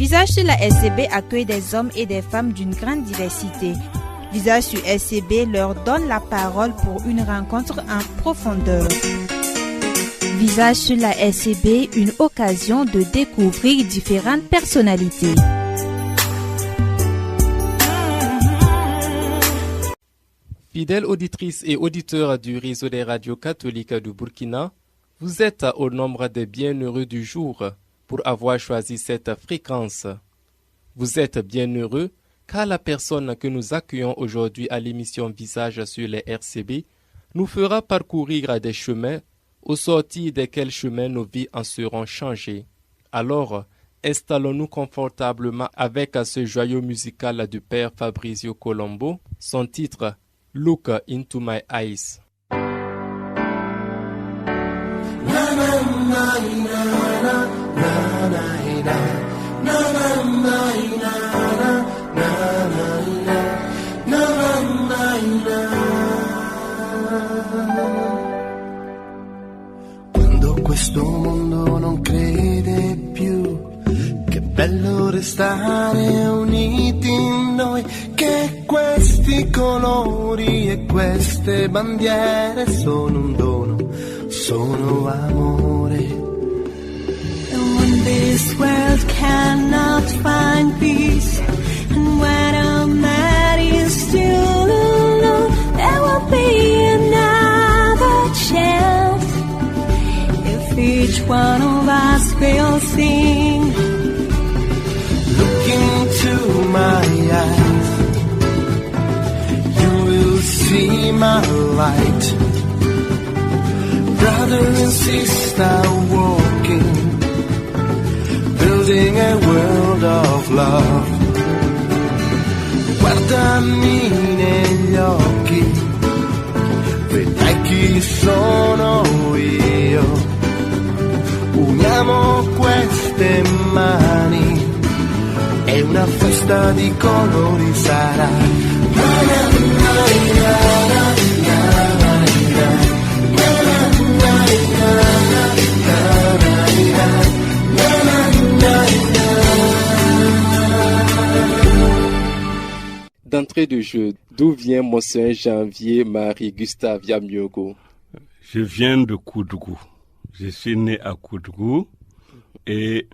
Visage sur la SCB accueille des hommes et des femmes d'une grande diversité. Visage sur SCB leur donne la parole pour une rencontre en profondeur. Visage sur la SCB, une occasion de découvrir différentes personnalités. Fidèles auditrices et auditeurs du réseau des radios catholiques du Burkina, vous êtes au nombre des bienheureux du jour pour avoir choisi cette fréquence. Vous êtes bienheureux car la personne que nous accueillons aujourd'hui à l'émission Visage sur les RCB nous fera parcourir des chemins au sortir desquels chemins nos vies en seront changées. Alors, installons-nous confortablement avec ce joyau musical du père Fabrizio Colombo, son titre « Look into my eyes ». Quando questo mondo non crede più, che bello restare uniti noi, che questi colori e queste bandiere sono un dono, sono amore. And when this world cannot find peace, and when a man is still alone, there will be another chance if each one of us will sing. Look into my eyes, you will see my light. Brother and sister walking, building a world of love. Guardami negli occhi, vedrai chi sono io. Uniamo queste mani e una festa di colori sarà. Na, na, na, na, na, na, D'entrée de jeu, d'où vient Monseigneur Janvier Marie Gustavia Myogo? Je viens de Koudougou. Je suis né à Koudougou et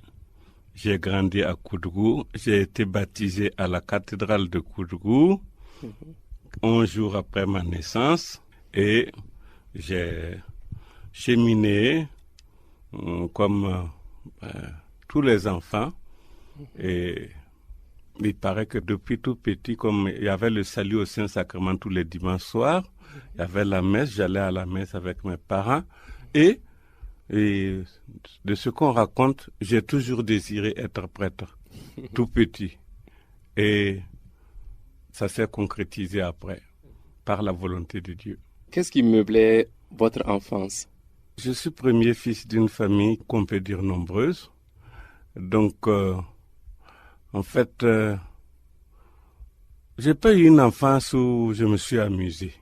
j'ai grandi à Koudougou. J'ai été baptisé à la cathédrale de Koudougou 11 jours après ma naissance et j'ai cheminé comme tous les enfants et il paraît que depuis tout petit, comme il y avait le salut au Saint-Sacrement tous les dimanches soirs, il y avait la messe, j'allais à la messe avec mes parents et de ce qu'on raconte, j'ai toujours désiré être prêtre, tout petit. Et ça s'est concrétisé après, par la volonté de Dieu. Qu'est-ce qui meublait votre enfance? Je suis premier fils d'une famille qu'on peut dire nombreuse. Donc, en fait, j'ai pas eu une enfance où je me suis amusé.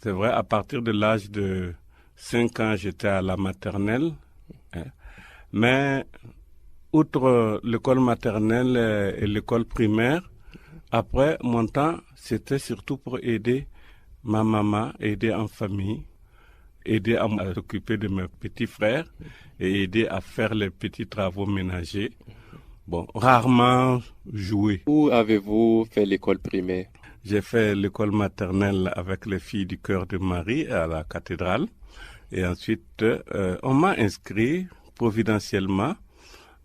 C'est vrai, à partir de l'âge de 5 ans, j'étais à la maternelle. Mais, outre l'école maternelle et l'école primaire, après mon temps, c'était surtout pour aider ma maman, aider en famille, aider à m'occuper de mes petits frères et aider à faire les petits travaux ménagers. Bon, rarement jouer. Où avez-vous fait l'école primaire? J'ai fait l'école maternelle avec les filles du Cœur de Marie à la cathédrale. Et ensuite, on m'a inscrit providentiellement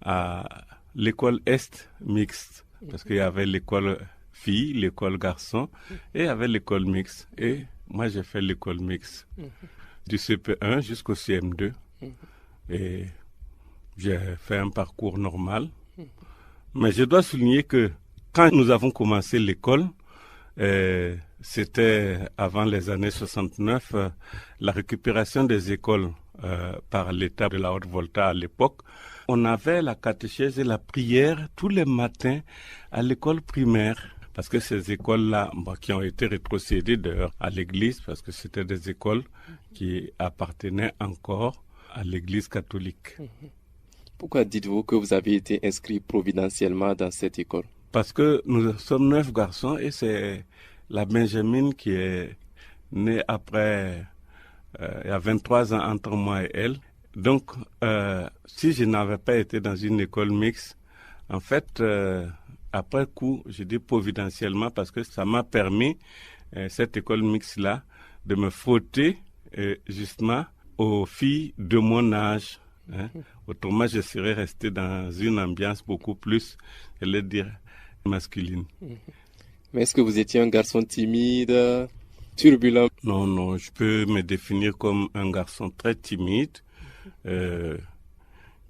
à l'école Est mixte. Parce qu'il y avait l'école filles, l'école garçons et il y avait l'école mixte. Et moi, j'ai fait l'école mixte. Du CP1 jusqu'au CM2. Et j'ai fait un parcours normal. Mais je dois souligner que quand nous avons commencé l'école, c'était avant les années 69, la récupération des écoles par l'État de la Haute-Volta à l'époque. On avait la catéchèse et la prière tous les matins à l'école primaire. Parce que ces écoles-là, qui ont été rétrocédées d'ailleurs à l'église, parce que c'était des écoles qui appartenaient encore à l'église catholique. Pourquoi dites-vous que vous avez été inscrit providentiellement dans cette école? Parce que nous sommes 9 garçons et c'est la Benjamine qui est née après, il y a 23 ans entre moi et elle. Donc, si je n'avais pas été dans une école mixte, en fait, après coup, je dis providentiellement parce que ça m'a permis, cette école mixte-là, de me frotter justement aux filles de mon âge. Hein. Autrement, je serais resté dans une ambiance beaucoup plus, je vais dire, masculine. Mais est-ce que vous étiez un garçon timide, turbulent? Non, je peux me définir comme un garçon très timide,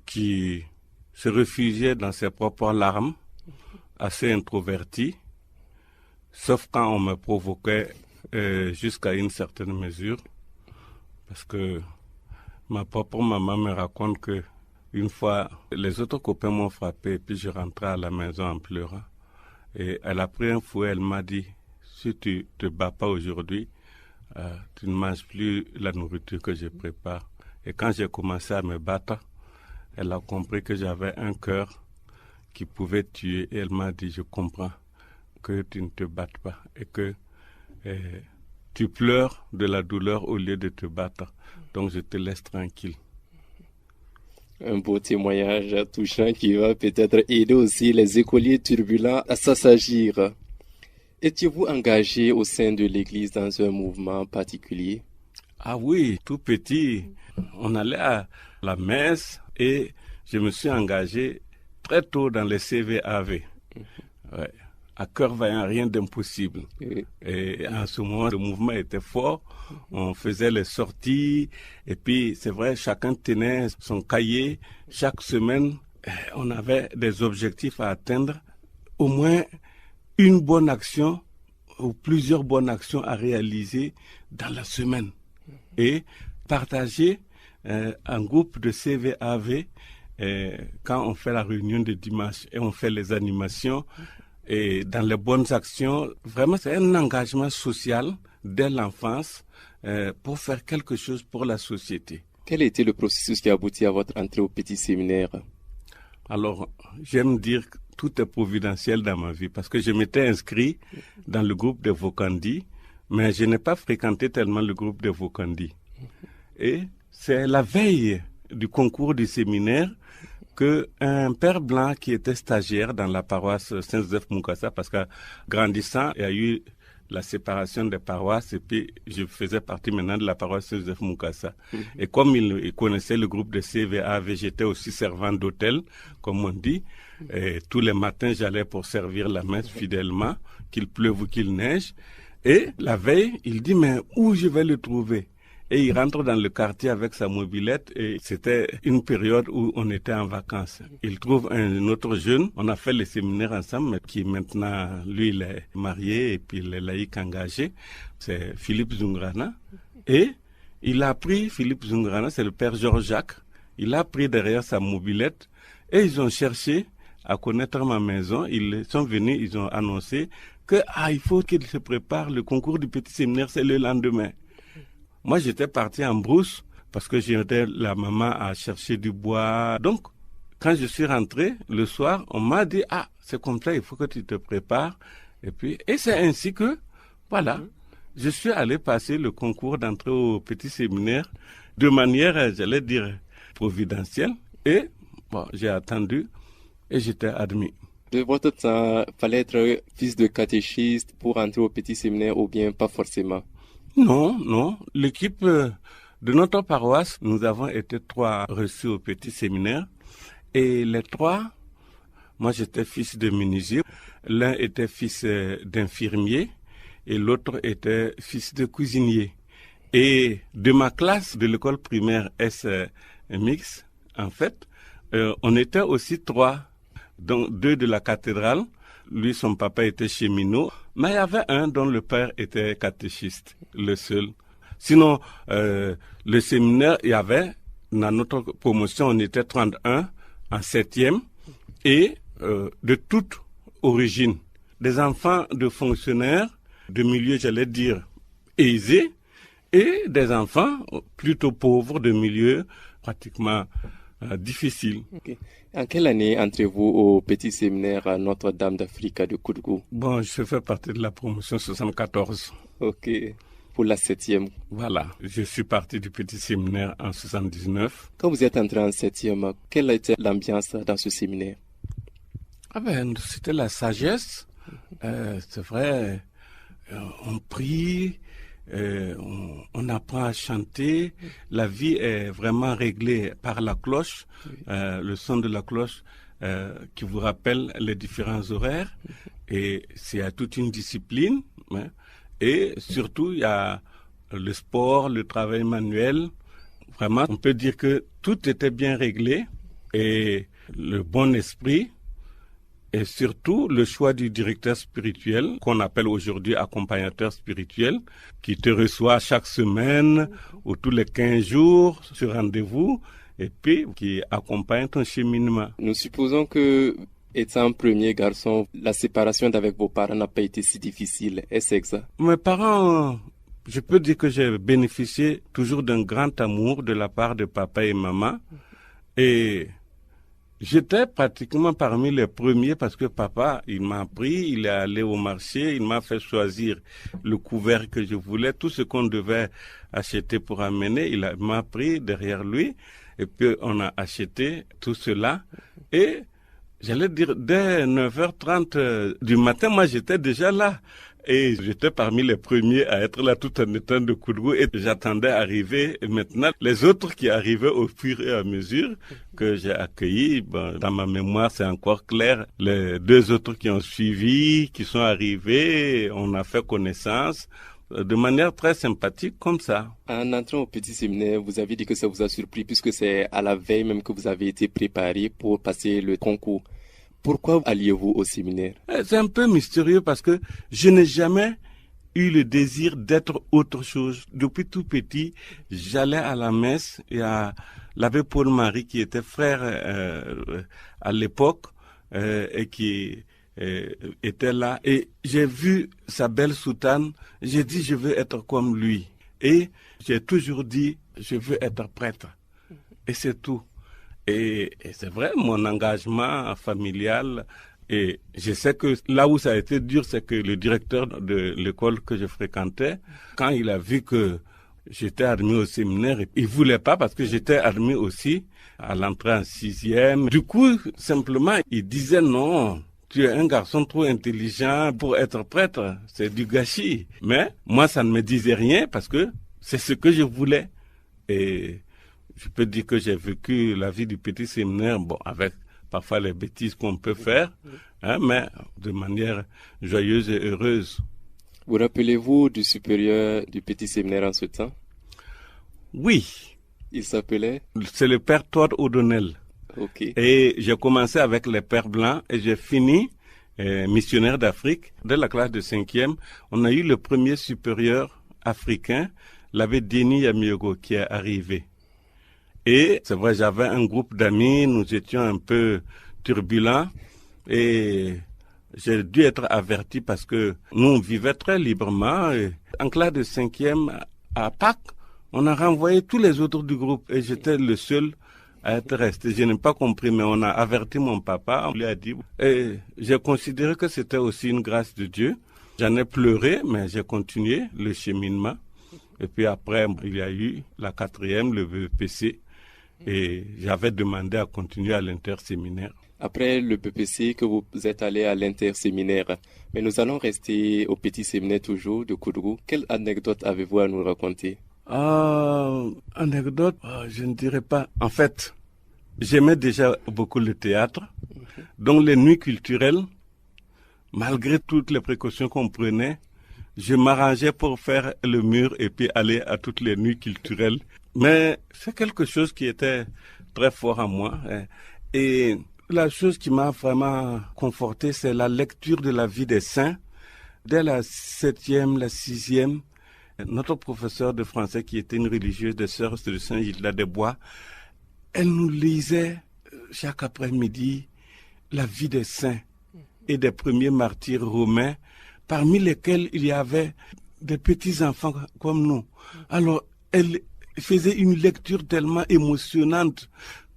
qui se réfugiait dans ses propres larmes, assez introverti, sauf quand on me provoquait jusqu'à une certaine mesure, parce que ma propre maman me raconte que une fois, les autres copains m'ont frappé et puis je rentrais à la maison en pleurant. Et elle a pris un fouet, elle m'a dit, si tu te bats pas aujourd'hui, tu ne manges plus la nourriture que je prépare. Et quand j'ai commencé à me battre, elle a compris que j'avais un cœur qui pouvait tuer. Et elle m'a dit, je comprends que tu ne te battes pas et que tu pleures de la douleur au lieu de te battre. Donc je te laisse tranquille. Un beau témoignage touchant qui va peut-être aider aussi les écoliers turbulents à s'assagir. Étiez-vous engagé au sein de l'Église dans un mouvement particulier? Ah oui, tout petit, on allait à la messe et je me suis engagé très tôt dans les CVAV. Ouais. À cœur vaillant, rien d'impossible. Et en ce moment, le mouvement était fort. On faisait les sorties. Et puis, c'est vrai, chacun tenait son cahier. Chaque semaine, on avait des objectifs à atteindre. Au moins une bonne action ou plusieurs bonnes actions à réaliser dans la semaine. Et partager un groupe de CVAV quand on fait la réunion de dimanche et on fait les animations. Et dans les bonnes actions, vraiment c'est un engagement social dès l'enfance pour faire quelque chose pour la société. Quel était le processus qui a abouti à votre entrée au petit séminaire? Alors, j'aime dire que tout est providentiel dans ma vie parce que je m'étais inscrit dans le groupe de Vocandi, mais je n'ai pas fréquenté tellement le groupe de Vocandi. Et c'est la veille du concours du séminaire qu'un père blanc qui était stagiaire dans la paroisse Saint-Joseph-Mukasa, parce que grandissant, il y a eu la séparation des paroisses et puis je faisais partie maintenant de la paroisse Saint-Joseph-Mukasa. Et comme il connaissait le groupe de CVAV, j'étais aussi servant d'hôtel, comme on dit. Et tous les matins, j'allais pour servir la messe fidèlement, qu'il pleuve ou qu'il neige. Et la veille, il dit, mais où je vais le trouver? Et il rentre dans le quartier avec sa mobilette et c'était une période où on était en vacances. Il trouve un autre jeune, on a fait le séminaire ensemble, mais qui maintenant, lui, il est marié et puis il est laïque engagé. C'est Philippe Zungrana. Et il a pris, Philippe Zungrana, c'est le père Georges-Jacques, il a pris derrière sa mobilette et ils ont cherché à connaître ma maison. Ils sont venus, ils ont annoncé que il faut qu'il se prépare, le concours du petit séminaire, c'est le lendemain. Moi, j'étais parti en brousse parce que j'étais la maman à chercher du bois. Donc, quand je suis rentré le soir, on m'a dit, c'est comme ça, il faut que tu te prépares. Et c'est ainsi que, voilà, je suis allé passer le concours d'entrée au petit séminaire de manière, j'allais dire, providentielle. Et, j'ai attendu et j'étais admis. De votre temps, fallait être fils de catéchiste pour entrer au petit séminaire ou bien pas forcément? Non. L'équipe de notre paroisse, nous avons été 3 reçus au petit séminaire. Et les 3, moi j'étais fils de menuisier. L'un était fils d'infirmier et l'autre était fils de cuisinier. Et de ma classe de l'école primaire S-Mix, en fait, on était aussi 3, dont 2 de la cathédrale. Lui, son papa était cheminot, mais il y avait un dont le père était catéchiste, le seul. Sinon, le séminaire, il y avait, dans notre promotion, on était 31 en 7e, et de toute origine. Des enfants de fonctionnaires, de milieux, j'allais dire, aisés, et des enfants plutôt pauvres, de milieux pratiquement difficile. Ok. En quelle année entrez-vous au petit séminaire Notre-Dame d'Afrique de Koudgou? Bon, je fais partie de la promotion 74. Ok. Pour la 7e. Voilà, je suis parti du petit séminaire en 79. Quand vous êtes entré en 7e, quelle était l'ambiance dans ce séminaire? C'était la sagesse. C'est vrai, on prie, on apprend à chanter. La vie est vraiment réglée par la cloche, le son de la cloche qui vous rappelle les différents horaires. Et c'est toute une discipline. Hein. Et surtout, il y a le sport, le travail manuel. Vraiment, on peut dire que tout était bien réglé. Et le bon esprit. Et surtout, le choix du directeur spirituel, qu'on appelle aujourd'hui accompagnateur spirituel, qui te reçoit chaque semaine ou tous les 15 jours sur rendez-vous, et puis qui accompagne ton cheminement. Nous supposons que, étant premier garçon, la séparation d'avec vos parents n'a pas été si difficile. Est-ce exact? Mes parents, je peux dire que j'ai bénéficié toujours d'un grand amour de la part de papa et maman. Et j'étais pratiquement parmi les premiers parce que papa, il m'a pris, il est allé au marché, il m'a fait choisir le couvert que je voulais, tout ce qu'on devait acheter pour amener, m'a pris derrière lui et puis on a acheté tout cela et j'allais dire dès 9h30 du matin, moi j'étais déjà là. Et j'étais parmi les premiers à être là tout en étant de Koudgou et j'attendais arriver maintenant les autres qui arrivaient au fur et à mesure que j'ai accueillis. Bon, dans ma mémoire, c'est encore clair. Les 2 autres qui ont suivi, qui sont arrivés, on a fait connaissance de manière très sympathique comme ça. En entrant au petit séminaire, vous avez dit que ça vous a surpris puisque c'est à la veille même que vous avez été préparé pour passer le concours. Pourquoi alliez-vous au séminaire? C'est un peu mystérieux parce que je n'ai jamais eu le désir d'être autre chose. Depuis tout petit, j'allais à la messe et à l'abbé Paul-Marie qui était frère à l'époque et qui était là. Et j'ai vu sa belle soutane, j'ai dit je veux être comme lui. Et j'ai toujours dit je veux être prêtre. Et c'est tout. Et c'est vrai, mon engagement familial, et je sais que là où ça a été dur, c'est que le directeur de l'école que je fréquentais, quand il a vu que j'étais admis au séminaire, il voulait pas parce que j'étais admis aussi à l'entrée en 6e. Du coup, simplement, il disait non, tu es un garçon trop intelligent pour être prêtre, c'est du gâchis. Mais moi, ça ne me disait rien parce que c'est ce que je voulais. Et je peux dire que j'ai vécu la vie du petit séminaire, bon, avec parfois les bêtises qu'on peut faire, hein, mais de manière joyeuse et heureuse. Vous rappelez-vous du supérieur du petit séminaire en ce temps? Oui. Il s'appelait? C'est le père Todd O'Donnell. Ok. Et j'ai commencé avec les pères blancs et j'ai fini missionnaire d'Afrique. Dès la classe de 5e, on a eu le premier supérieur africain, l'abbé Denis Yamiogo, qui est arrivé. Et c'est vrai, j'avais un groupe d'amis, nous étions un peu turbulents et j'ai dû être averti parce que nous on vivait très librement. Et en classe de 5e, à Pâques, on a renvoyé tous les autres du groupe et j'étais le seul à être resté. Je n'ai pas compris, mais on a averti mon papa, on lui a dit. Et j'ai considéré que c'était aussi une grâce de Dieu. J'en ai pleuré, mais j'ai continué le cheminement. Et puis après, il y a eu la 4e, le BPC. Et j'avais demandé à continuer à l'interséminaire. Après le BPC, que vous êtes allé à l'interséminaire. Mais nous allons rester au petit séminaire toujours de Koudgou. Quelle anecdote avez-vous à nous raconter? Anecdote, je ne dirais pas. En fait, j'aimais déjà beaucoup le théâtre. Donc les nuits culturelles, malgré toutes les précautions qu'on prenait, je m'arrangeais pour faire le mur et puis aller à toutes les nuits culturelles. Mais c'est quelque chose qui était très fort en moi. Et la chose qui m'a vraiment conforté, c'est la lecture de la vie des saints. Dès la 7e, la 6e, notre professeur de français, qui était une religieuse des Sœurs de Saint-Gildas-des-Bois, elle nous lisait chaque après-midi la vie des saints et des premiers martyrs romains, parmi lesquels il y avait des petits-enfants comme nous. Alors, elle faisait une lecture tellement émotionnante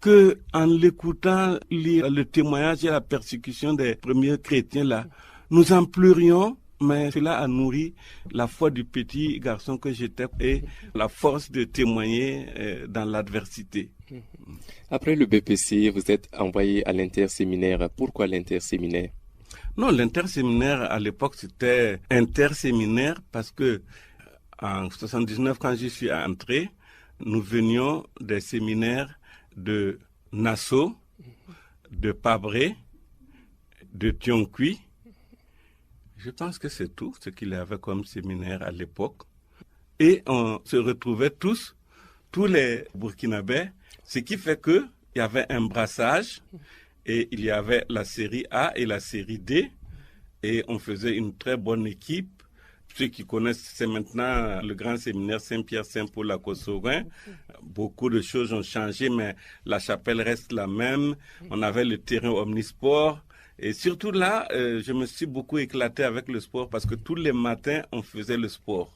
que en l'écoutant lire le témoignage et la persécution des premiers chrétiens là, nous en pleurions, mais cela a nourri la foi du petit garçon que j'étais et la force de témoigner dans l'adversité. Après le BPC, vous êtes envoyé à l'interséminaire. Pourquoi l'interséminaire? Non, l'interséminaire à l'époque c'était interséminaire parce que en 79 quand j'y suis entré, nous venions des séminaires de Nassau, de Pabré, de Tionqui. Je pense que c'est tout ce qu'il y avait comme séminaire à l'époque. Et on se retrouvait tous les Burkinabés, ce qui fait qu'il y avait un brassage et il y avait la série A et la série D et on faisait une très bonne équipe. Ceux qui connaissent, c'est maintenant le grand séminaire Saint-Pierre-Saint-Paul à Kosorin. Beaucoup de choses ont changé, mais la chapelle reste la même. On avait le terrain omnisport. Et surtout là, je me suis beaucoup éclaté avec le sport parce que tous les matins, on faisait le sport.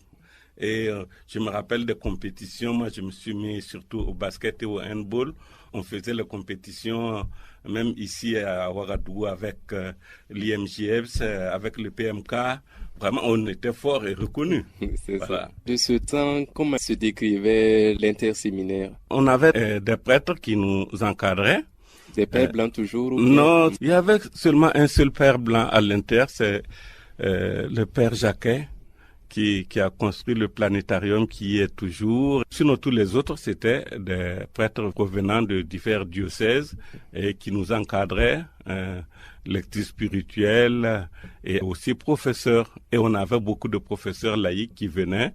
Et je me rappelle des compétitions. Moi, je me suis mis surtout au basket et au handball. On faisait les compétitions, même ici à Ouagadougou, avec l'IMJF, avec le PMK. Vraiment, on était fort et reconnu. C'est ça. De ce temps, comment se décrivait l'interséminaire? On avait des prêtres qui nous encadraient. Des pères blancs toujours? Ou non, il y avait seulement un seul père blanc à l'inter, c'est le père Jacquet qui a construit le planétarium qui y est toujours. Sinon, tous les autres, c'était des prêtres provenant de divers diocèses et qui nous encadraient, lecteurs spirituels et aussi professeurs. Et on avait beaucoup de professeurs laïcs qui venaient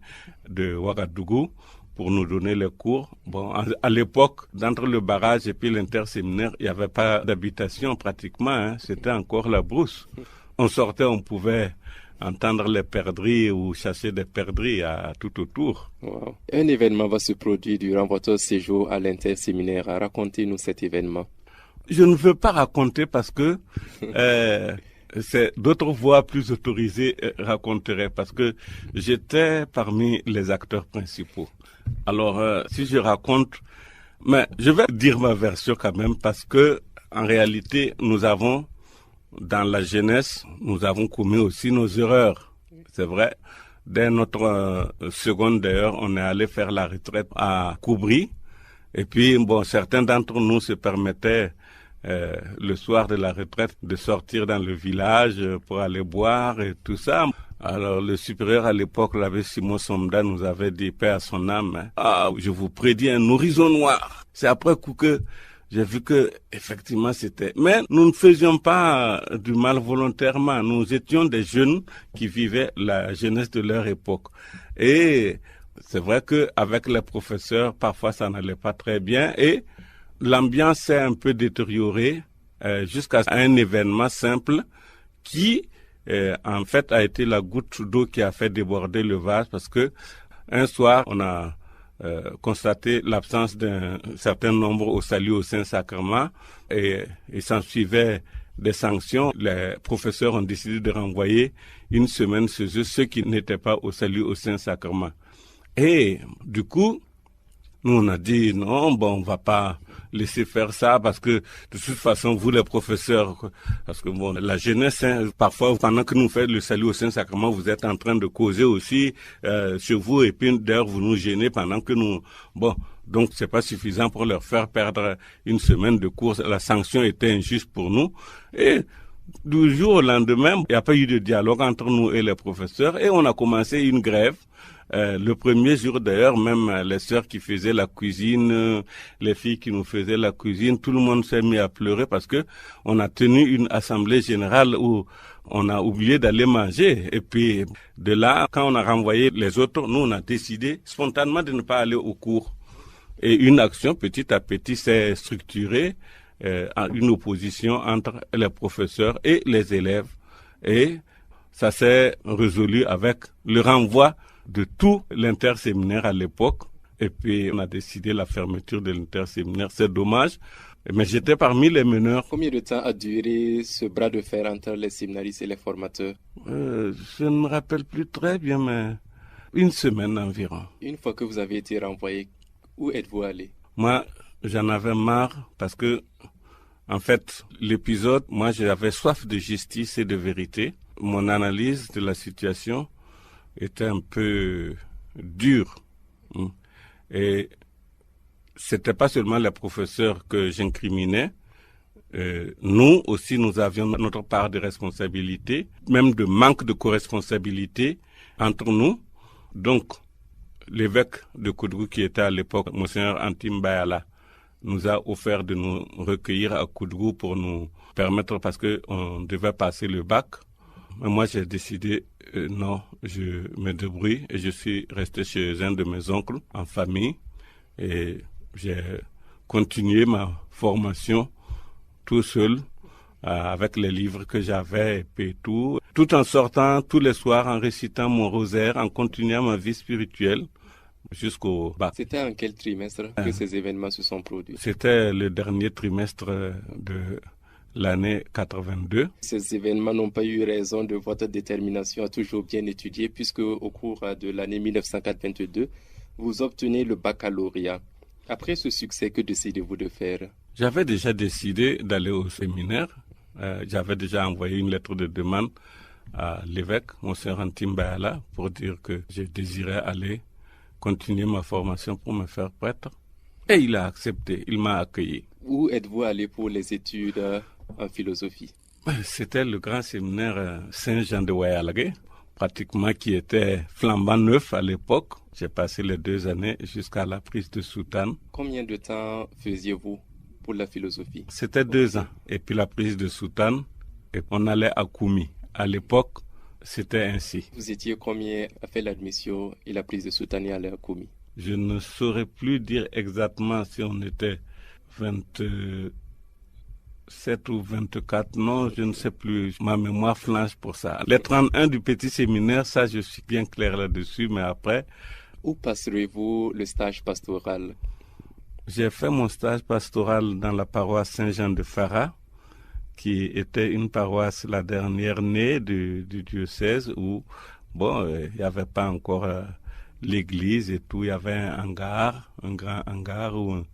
de Ouagadougou pour nous donner les cours. Bon, à l'époque, d'entre le barrage et puis l'interséminaire, il n'y avait pas d'habitation pratiquement, hein. C'était encore la brousse. On sortait, on pouvait entendre les perdrix ou chasser des perdrix à tout autour. Wow. Un événement va se produire durant votre séjour à l'interséminaire. Racontez-nous cet événement. Je ne veux pas raconter parce que c'est d'autres voix plus autorisées raconteraient parce que j'étais parmi les acteurs principaux. Alors, si je raconte, mais je vais dire ma version quand même parce que en réalité, nous avons dans la jeunesse, nous avons commis aussi nos erreurs. C'est vrai. Dès notre seconde d'ailleurs, on est allé faire la retraite à Koubri. Et puis, bon, certains d'entre nous se permettaient le soir de la retraite de sortir dans le village pour aller boire et tout ça. Alors, le supérieur à l'époque, l'abbé Simon Somda, nous avait dit, paix à son âme, hein. Ah, je vous prédis un horizon noir. C'est après coup que j'ai vu que, effectivement, c'était... Mais nous ne faisions pas du mal volontairement. Nous étions des jeunes qui vivaient la jeunesse de leur époque. Et c'est vrai qu'avec les professeurs, parfois, ça n'allait pas très bien. Et l'ambiance s'est un peu détériorée jusqu'à un événement simple qui, en fait, a été la goutte d'eau qui a fait déborder le vase parce que un soir, on a constaté l'absence d'un certain nombre au salut au Saint-Sacrement et s'en suivait des sanctions. Les professeurs ont décidé de renvoyer une semaine chez eux ceux qui n'étaient pas au salut au Saint-Sacrement. Et du coup, nous on a dit non, bon, on va pas laisser faire ça parce que de toute façon, vous les professeurs, parce que bon, la jeunesse, hein, parfois pendant que nous faisons le salut au Saint-Sacrement, vous êtes en train de causer aussi chez vous et puis d'ailleurs vous nous gênez pendant que nous, bon, donc c'est pas suffisant pour leur faire perdre une semaine de cours. La sanction était injuste pour nous et du jour au lendemain, il n'y a pas eu de dialogue entre nous et les professeurs et on a commencé une grève. Le premier jour d'ailleurs, même les sœurs qui faisaient la cuisine, les filles qui nous faisaient la cuisine, tout le monde s'est mis à pleurer parce que on a tenu une assemblée générale où on a oublié d'aller manger. Et puis de là, quand on a renvoyé les autres, nous on a décidé spontanément de ne pas aller au cours. Et une action petit à petit s'est structurée, une opposition entre les professeurs et les élèves. Et ça s'est résolu avec le renvoi de tout l'interséminaire à l'époque. Et puis, on a décidé la fermeture de l'interséminaire. C'est dommage, mais j'étais parmi les meneurs. Combien de temps a duré ce bras de fer entre les séminaristes et les formateurs? Je ne me rappelle plus très bien, mais une semaine environ. Une fois que vous avez été renvoyé, où êtes-vous allé? Moi, j'en avais marre parce que, en fait, l'épisode, moi j'avais soif de justice et de vérité. Mon analyse de la situation était un peu dure. Et c'était pas seulement les professeurs que j'incriminais. Nous aussi, nous avions notre part de responsabilité, même de manque de co-responsabilité entre nous. Donc, l'évêque de Koudgou, qui était à l'époque Monseigneur Antim Bayala, nous a offert de nous recueillir à Koudgou pour nous permettre, parce qu'on devait passer le bac. Mais moi, j'ai décidé, non, je me débrouille et je suis resté chez un de mes oncles en famille et j'ai continué ma formation tout seul avec les livres que j'avais et puis tout en sortant tous les soirs, en récitant mon rosaire, en continuant ma vie spirituelle jusqu'au bac. C'était en quel trimestre que ces événements se sont produits? C'était le dernier trimestre de l'année 82. Ces événements n'ont pas eu raison de votre détermination à toujours bien étudier, puisque au cours de l'année 1922, vous obtenez le baccalauréat. Après ce succès, que décidez-vous de faire? J'avais déjà décidé d'aller au séminaire. J'avais déjà envoyé une lettre de demande à l'évêque, Monseigneur Antim Bayala, pour dire que je désirais aller continuer ma formation pour me faire prêtre. Et il a accepté, il m'a accueilli. Où êtes-vous allé pour les études en philosophie? C'était le grand séminaire Saint-Jean de Wayalagé, pratiquement qui était flambant neuf à l'époque. J'ai passé les 2 années jusqu'à la prise de soutane. Combien de temps faisiez-vous pour la philosophie? C'était 2 ans. Et puis la prise de soutane, et on allait à Koumi. À l'époque, c'était ainsi. Vous étiez combien à faire l'admission et la prise de soutane à la Koumi? Je ne saurais plus dire exactement si on était 27 ou 24, non, je ne sais plus. Ma mémoire flanche pour ça. Les 31 du petit séminaire, ça, je suis bien clair là-dessus, mais après... Où passerez-vous le stage pastoral? J'ai fait mon stage pastoral dans la paroisse Saint-Jean de Fara, qui était une paroisse, la dernière née du diocèse, où, bon, il n'y avait pas encore l'église et tout. Il y avait un grand hangar où on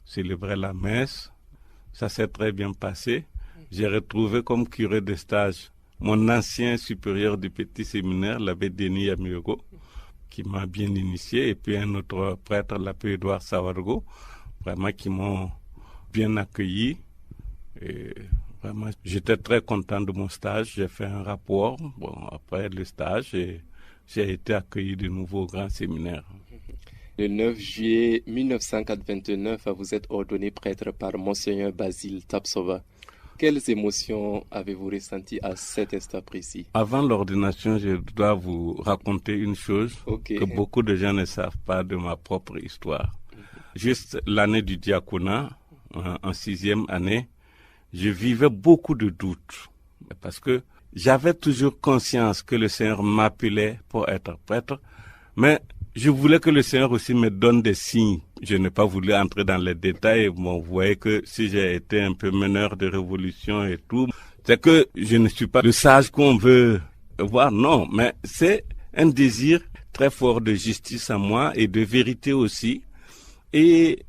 célébrait la messe. Ça s'est très bien passé. J'ai retrouvé comme curé de stage mon ancien supérieur du petit séminaire, l'abbé Denis Amiogo, qui m'a bien initié, et puis un autre prêtre, l'abbé Edouard Sawargo, vraiment qui m'ont bien accueilli. Et vraiment, j'étais très content de mon stage. J'ai fait un rapport, bon, après le stage, et j'ai été accueilli de nouveau au grand séminaire. Le 9 juillet 1929, vous êtes ordonné prêtre par Monseigneur Basile Tapsova. Quelles émotions avez-vous ressenties à cet instant précis? Avant l'ordination, je dois vous raconter une chose que beaucoup de gens ne savent pas de ma propre histoire. Juste l'année du diaconat, en 6e année, je vivais beaucoup de doutes parce que j'avais toujours conscience que le Seigneur m'appelait pour être prêtre, mais je voulais que le Seigneur aussi me donne des signes. Je n'ai pas voulu entrer dans les détails. Bon, vous voyez que si j'ai été un peu meneur de révolution et tout, c'est que je ne suis pas le sage qu'on veut voir. Non, mais c'est un désir très fort de justice en moi et de vérité aussi. Et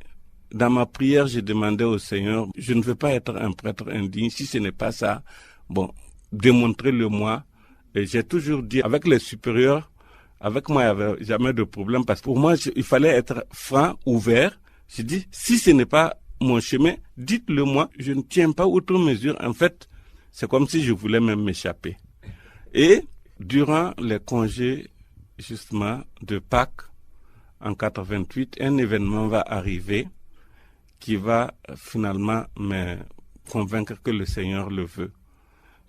dans ma prière, j'ai demandé au Seigneur, je ne veux pas être un prêtre indigne. Si ce n'est pas ça, bon, démontrez-le-moi. Et j'ai toujours dit, avec les supérieurs, avec moi, il n'y avait jamais de problème parce que pour moi, il fallait être franc, ouvert. J'ai dit, si ce n'est pas mon chemin, dites-le moi. Je ne tiens pas outre mesure. En fait, c'est comme si je voulais même m'échapper. Et durant les congés, justement, de Pâques, en 88, un événement va arriver qui va finalement me convaincre que le Seigneur le veut.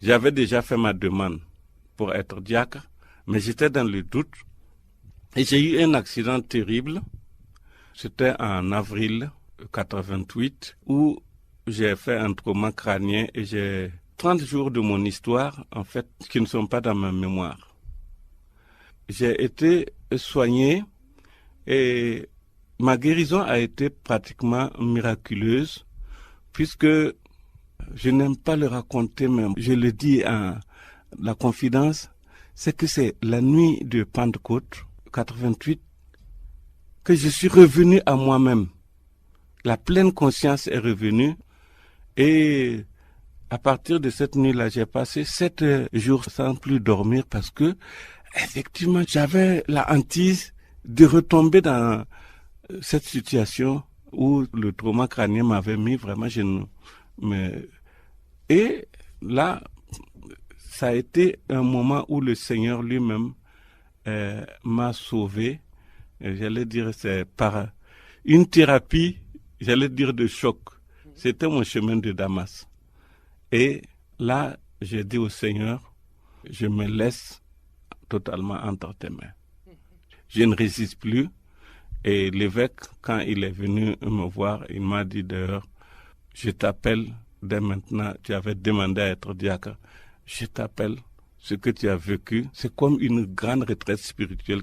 J'avais déjà fait ma demande pour être diacre, mais j'étais dans le doute et j'ai eu un accident terrible. C'était en avril 88 où j'ai fait un trauma crânien et j'ai 30 jours de mon histoire, en fait, qui ne sont pas dans ma mémoire. J'ai été soigné et ma guérison a été pratiquement miraculeuse puisque je n'aime pas le raconter même. Je le dis en la confidence, c'est que c'est la nuit de Pentecôte 88 que je suis revenu à moi-même. la pleine conscience est revenue. Et à partir de cette nuit-là, j'ai passé 7 jours sans plus dormir parce que, effectivement, j'avais la hantise de retomber dans cette situation où le trauma crânien m'avait mis vraiment Et là, ça a été un moment où le Seigneur lui-même m'a sauvé. J'allais dire, c'est par une thérapie, j'allais dire de choc. C'était mon chemin de Damas. Et là, j'ai dit au Seigneur, je me laisse totalement entre tes mains. Je ne résiste plus. Et l'évêque, quand il est venu me voir, il m'a dit d'ailleurs, je t'appelle dès maintenant, tu avais demandé à être diacre, je t'appelle, ce que tu as vécu, c'est comme une grande retraite spirituelle,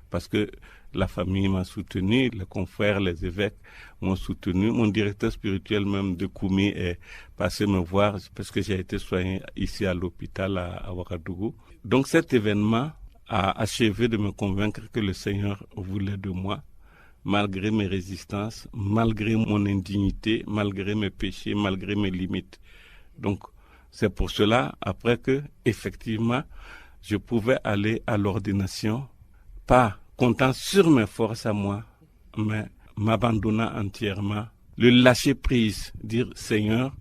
parce que la famille m'a soutenu, les confrères, les évêques m'ont soutenu, mon directeur spirituel même de Koumi est passé me voir, parce que j'ai été soigné ici à l'hôpital à Ouagadougou. Donc cet événement a achevé de me convaincre que le Seigneur voulait de moi, malgré mes résistances, malgré mon indignité, malgré mes péchés, malgré mes limites. Donc, c'est pour cela, après que, effectivement, je pouvais aller à l'ordination, pas comptant sur mes forces à moi, mais m'abandonnant entièrement, le lâcher prise, dire Seigneur,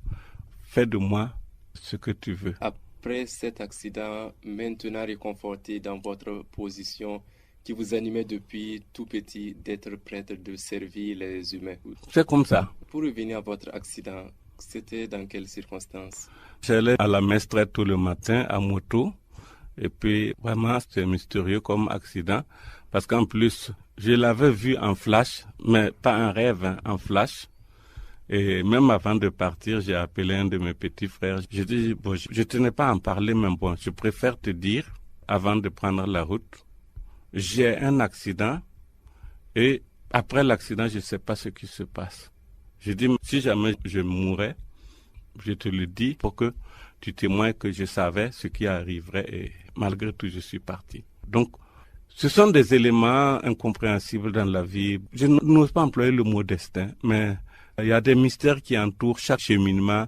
fais de moi ce que tu veux. Après cet accident, maintenant réconforté dans votre position, qui vous animait depuis tout petit d'être prêtre, de servir les humains. C'est comme ça. Pour revenir à votre accident, c'était dans quelles circonstances? J'allais à la messe très tôt le matin à moto. Et puis, vraiment, c'est mystérieux comme accident. Parce qu'en plus, je l'avais vu en flash, mais pas en rêve, hein, en flash. Et même avant de partir, j'ai appelé un de mes petits frères. Je dis, bon, je tenais pas à en parler, mais bon, je préfère te dire, avant de prendre la route, j'ai un accident et après l'accident, je ne sais pas ce qui se passe. Je dis, si jamais je mourrais, je te le dis pour que tu témoignes que je savais ce qui arriverait et malgré tout, je suis parti. Donc, ce sont des éléments incompréhensibles dans la vie. Je n'ose pas employer le mot destin, mais il y a des mystères qui entourent chaque cheminement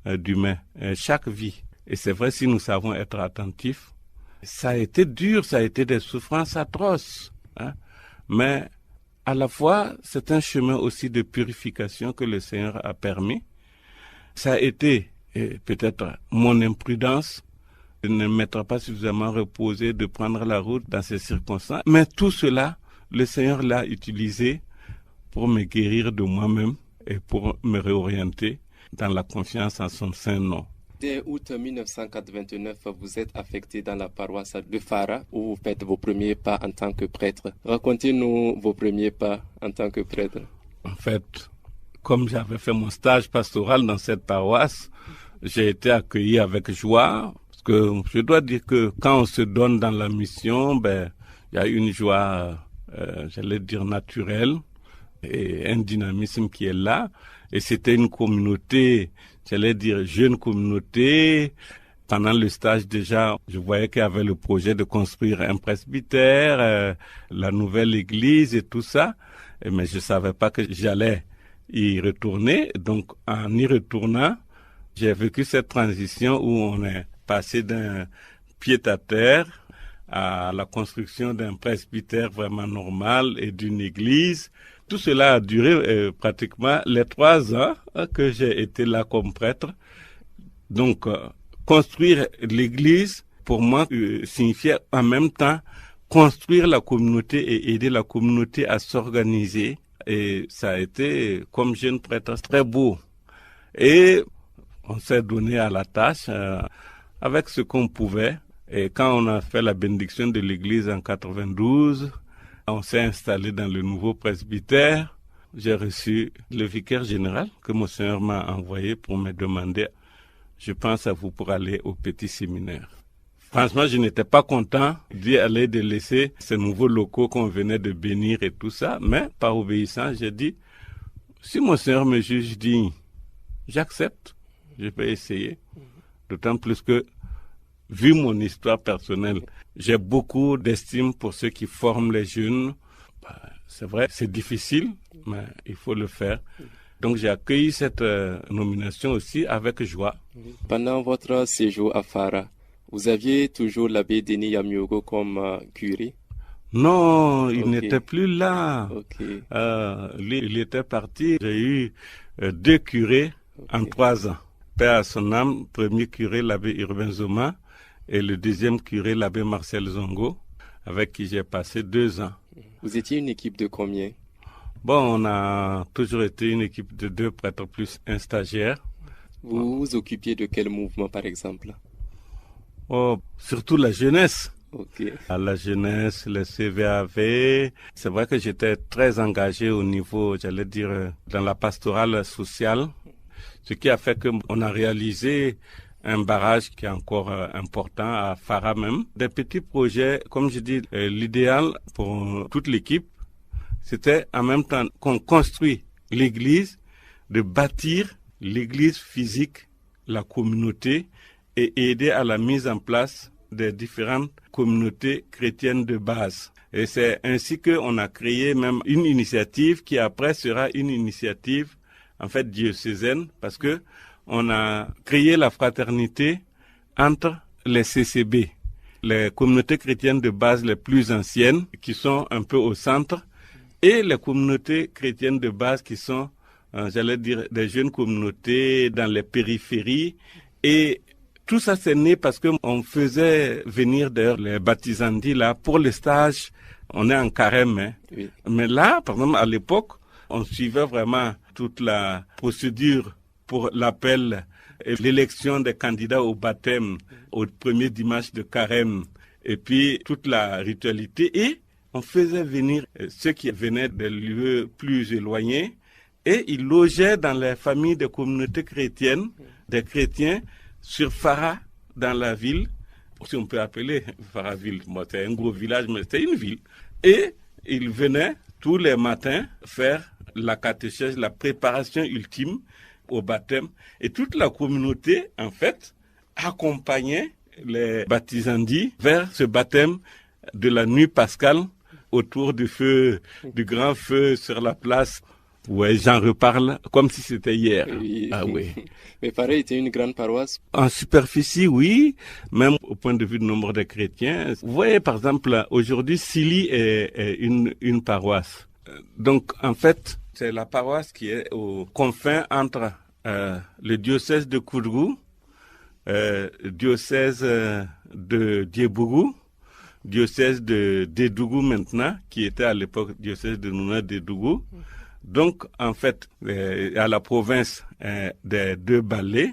d'humain, chaque vie. Et c'est vrai, si nous savons être attentifs, ça a été dur, ça a été des souffrances atroces, hein. Mais à la fois, c'est un chemin aussi de purification que le Seigneur a permis. Ça a été peut-être mon imprudence de ne m'être pas suffisamment reposé, de prendre la route dans ces circonstances. Mais tout cela, le Seigneur l'a utilisé pour me guérir de moi-même et pour me réorienter dans la confiance en son saint nom. Dès août 1989, vous êtes affecté dans la paroisse de Fara où vous faites vos premiers pas en tant que prêtre. Racontez-nous vos premiers pas en tant que prêtre. En fait, comme j'avais fait mon stage pastoral dans cette paroisse, j'ai été accueilli avec joie. Parce que je dois dire que quand on se donne dans la mission, il y a une joie, j'allais dire naturelle, et un dynamisme qui est là. Et c'était une communauté, j'allais dire jeune communauté. Pendant le stage déjà, je voyais qu'il y avait le projet de construire un presbytère, la nouvelle église et tout ça. Mais je savais pas que j'allais y retourner. Donc en y retournant, j'ai vécu cette transition où on est passé d'un pied-à-terre à la construction d'un presbytère vraiment normal et d'une église. Tout cela a duré pratiquement les 3 ans que j'ai été là comme prêtre. Donc, construire l'église, pour moi, signifiait en même temps construire la communauté et aider la communauté à s'organiser. Et ça a été, comme jeune prêtre, très beau. Et on s'est donné à la tâche avec ce qu'on pouvait. Et quand on a fait la bénédiction de l'église en 92, on s'est installé dans le nouveau presbytère. J'ai reçu le vicaire général que Monseigneur m'a envoyé pour me demander, je pense à vous pour aller au petit séminaire. Franchement, je n'étais pas content d'y aller, de laisser ces nouveaux locaux qu'on venait de bénir et tout ça. Mais par obéissance, j'ai dit, si Monseigneur me juge digne, j'accepte, je vais essayer. D'autant plus que, vu mon histoire personnelle, j'ai beaucoup d'estime pour ceux qui forment les jeunes. C'est vrai, c'est difficile, mais il faut le faire. Donc j'ai accueilli cette nomination aussi avec joie. Pendant votre séjour à Fara, vous aviez toujours l'abbé Denis Yamiogo comme curé? Non, il Ok. n'était plus là. Ok. Lui, il était parti. J'ai eu 2 curés en 3 ans. Père à son âme, premier curé, l'abbé Urbain Zoma, et le deuxième curé, l'abbé Marcel Zongo, avec qui j'ai passé 2 ans. Vous étiez une équipe de combien? Bon, on a toujours été une équipe de 2 prêtres plus un stagiaire. Vous vous occupiez de quel mouvement, par exemple? Oh, surtout la jeunesse. Ok. À la jeunesse, le CVAV. C'est vrai que j'étais très engagé au niveau, j'allais dire, dans la pastorale sociale, ce qui a fait qu'on a réalisé un barrage qui est encore important à Fara même. Des petits projets, comme je dis, l'idéal pour toute l'équipe, c'était en même temps qu'on construit l'église, de bâtir l'église physique, la communauté, et aider à la mise en place des différentes communautés chrétiennes de base. Et c'est ainsi qu'on a créé même une initiative qui après sera une initiative en fait diocésaine, parce que on a créé la fraternité entre les CCB, les communautés chrétiennes de base les plus anciennes, qui sont un peu au centre, et les communautés chrétiennes de base qui sont, j'allais dire, des jeunes communautés dans les périphéries. Et tout ça, c'est né parce qu'on faisait venir d'ailleurs les baptisandis là pour le stage. On est en carême, hein. Oui. Mais là, par exemple, à l'époque, on suivait vraiment toute la procédure pour l'appel et l'élection des candidats au baptême, au premier dimanche de carême, et puis toute la ritualité. Et on faisait venir ceux qui venaient des lieux plus éloignés et ils logeaient dans les familles des communautés chrétiennes, des chrétiens, sur Fara, dans la ville, si on peut appeler Faraville. Moi, c'est un gros village, mais c'est une ville. Et ils venaient tous les matins faire la catéchèse, la préparation ultime au baptême. Et toute la communauté, en fait, accompagnait les baptisandis vers ce baptême de la nuit pascale autour du feu, du grand feu sur la place. Ouais, j'en reparle comme si c'était hier. Oui. Ah oui. Mais pareil, était une grande paroisse. En superficie, oui, même au point de vue du nombre de chrétiens. Vous voyez, par exemple, aujourd'hui, Silly est une paroisse. Donc, en fait, c'est la paroisse qui est aux confins entre le diocèse de Koudrou, diocèse de Diebougou, diocèse de Dédougou maintenant, qui était à l'époque diocèse de Nouna Dédougou. Donc, en fait, à la province des 2 Balais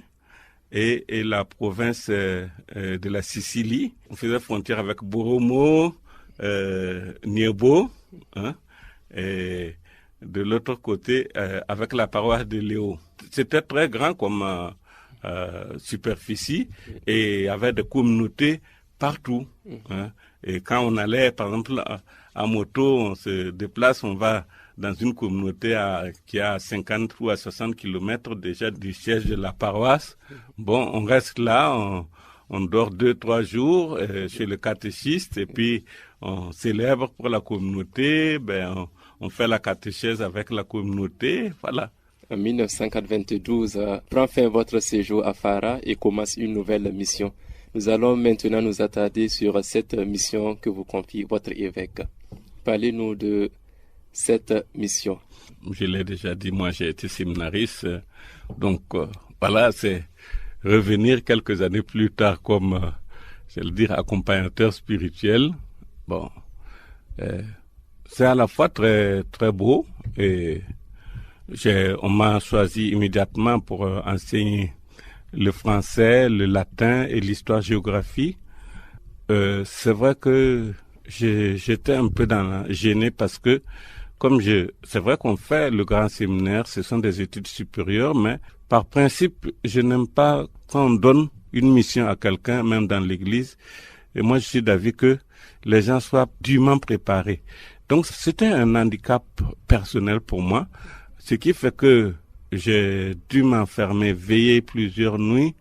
et la province de la Sicile, on faisait frontière avec Boromo, Niebo, hein, et de l'autre côté, avec la paroisse de Léo. C'était très grand comme superficie et il y avait des communautés partout. Hein. Et quand on allait, par exemple, à moto, on se déplace, on va dans une communauté qui a 50 ou à 60 kilomètres déjà du siège de la paroisse. Bon, on reste là, on dort 2-3 jours chez le catéchiste et puis on célèbre pour la communauté, on fait la catéchèse avec la communauté, voilà. En 1992, prend fin votre séjour à Fara et commence une nouvelle mission. Nous allons maintenant nous attarder sur cette mission que vous confie votre évêque. Parlez-nous de cette mission. Je l'ai déjà dit, moi j'ai été séminariste, donc voilà, c'est revenir quelques années plus tard comme, je vais le dire, accompagnateur spirituel. Bon, c'est à la fois très très beau et on m'a choisi immédiatement pour enseigner le français, le latin et l'histoire-géographie. C'est vrai que j'étais un peu gêné parce que c'est vrai qu'on fait le grand séminaire, ce sont des études supérieures, mais par principe, je n'aime pas quand on donne une mission à quelqu'un, même dans l'église. Et moi, je suis d'avis que les gens soient dûment préparés. Donc, c'était un handicap personnel pour moi, ce qui fait que j'ai dû m'enfermer, veiller plusieurs nuits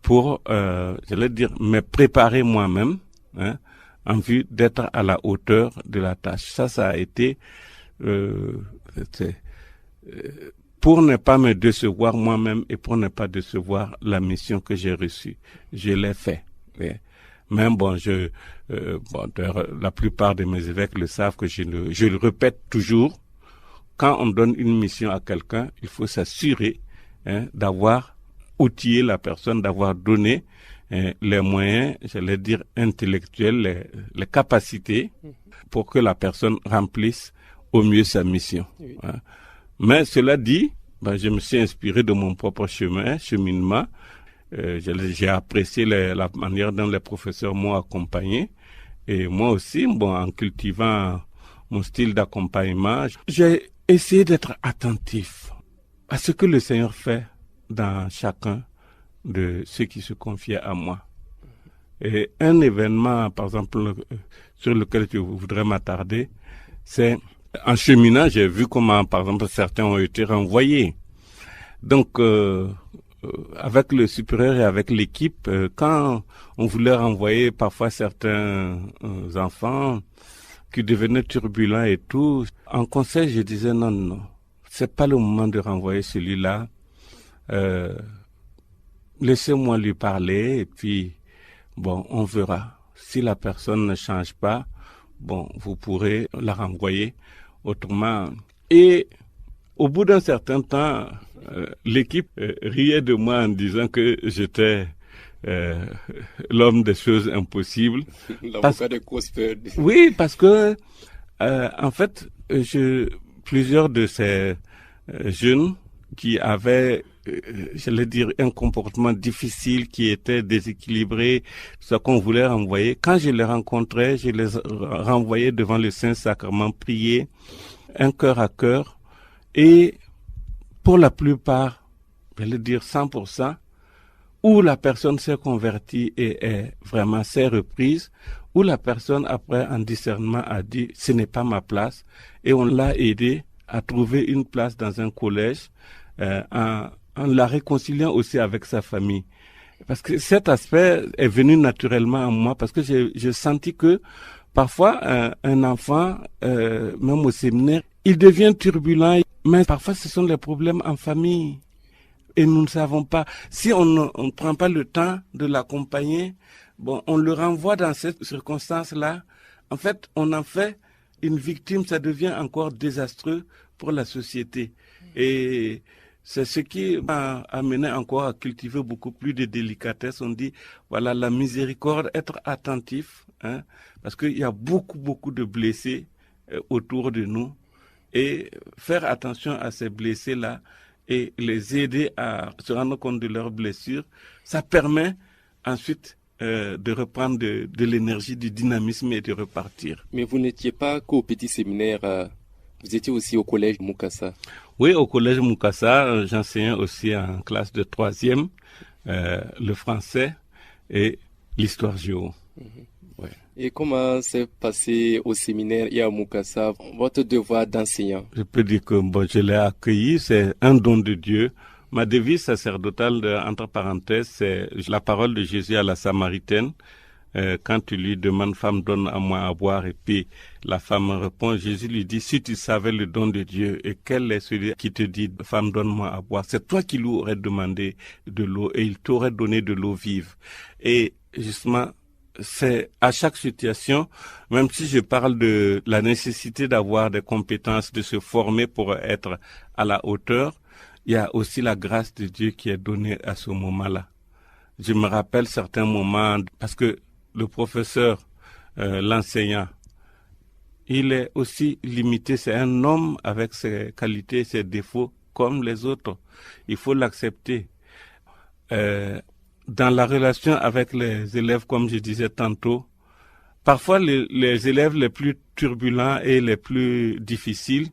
pour, j'allais dire, me préparer moi-même, hein, en vue d'être à la hauteur de la tâche. Ça a été pour ne pas me décevoir moi-même et pour ne pas décevoir la mission que j'ai reçue. Je l'ai fait. Oui. Même bon, d'ailleurs, la plupart de mes évêques le savent que je le répète toujours. Quand on donne une mission à quelqu'un, il faut s'assurer d'avoir outillé la personne, d'avoir donné les moyens, j'allais dire intellectuels, les capacités pour que la personne remplisse au mieux sa mission. Oui. Hein. Mais cela dit, je me suis inspiré de mon propre cheminement. J'ai apprécié la manière dont les professeurs m'ont accompagné. Et moi aussi, en cultivant mon style d'accompagnement, j'ai essayé d'être attentif à ce que le Seigneur fait dans chacun de ceux qui se confiaient à moi. Et un événement, par exemple, sur lequel je voudrais m'attarder, c'est en cheminant, j'ai vu comment, par exemple, certains ont été renvoyés. Donc, avec le supérieur et avec l'équipe, quand on voulait renvoyer parfois certains enfants qui devenaient turbulents et tout, en conseil, je disais non, c'est pas le moment de renvoyer celui-là. Laissez-moi lui parler et puis, on verra. Si la personne ne change pas, vous pourrez la renvoyer autrement. Et au bout d'un certain temps, l'équipe riait de moi en disant que j'étais l'homme des choses impossibles. L'avocat de cause perdue. Oui, parce que en fait, plusieurs de ces jeunes qui avaient, j'allais dire, un comportement difficile, qui était déséquilibré, ce qu'on voulait renvoyer. Quand je les rencontrais, je les renvoyais devant le Saint-Sacrement, prier, un cœur à cœur. Et pour la plupart, j'allais dire 100%, où la personne s'est convertie et s'est reprise, où la personne, après un discernement, a dit « ce n'est pas ma place » et on l'a aidé à trouver une place dans un collège en la réconciliant aussi avec sa famille. Parce que cet aspect est venu naturellement à moi, parce que j'ai senti que parfois un enfant, même au séminaire, il devient turbulent, mais parfois ce sont les problèmes en famille. Et nous ne savons pas. Si on ne prend pas le temps de l'accompagner, on le renvoie dans cette circonstance-là. En fait, on en fait une victime, ça devient encore désastreux pour la société. Et c'est ce qui m'a amené encore à cultiver beaucoup plus de délicatesse. On dit, voilà, la miséricorde, être attentif, parce qu'il y a beaucoup de blessés autour de nous. Et faire attention à ces blessés-là et les aider à se rendre compte de leurs blessures, ça permet ensuite de reprendre de l'énergie, du dynamisme et de repartir. Mais vous n'étiez pas qu'au petit séminaire, vous étiez aussi au collège Mukasa. Oui, au collège Mukasa, j'enseignais aussi en classe de 3e, le français et l'histoire géo. Ouais. Et comment s'est passé au séminaire et à Mukasa votre devoir d'enseignant? Je peux dire que je l'ai accueilli, c'est un don de Dieu. Ma devise sacerdotale, entre parenthèses, c'est la parole de Jésus à la Samaritaine. Quand tu lui demandes, femme, donne à moi à boire, et puis la femme répond, Jésus lui dit, si tu savais le don de Dieu, et quel est celui qui te dit, femme, donne-moi à boire, c'est toi qui lui aurais demandé de l'eau, et il t'aurait donné de l'eau vive. Et justement, c'est à chaque situation, même si je parle de la nécessité d'avoir des compétences, de se former pour être à la hauteur, il y a aussi la grâce de Dieu qui est donnée à ce moment-là. Je me rappelle certains moments, parce que le professeur, l'enseignant, il est aussi limité. C'est un homme avec ses qualités, ses défauts, comme les autres. Il faut l'accepter. Dans la relation avec les élèves, comme je disais tantôt, parfois les élèves les plus turbulents et les plus difficiles,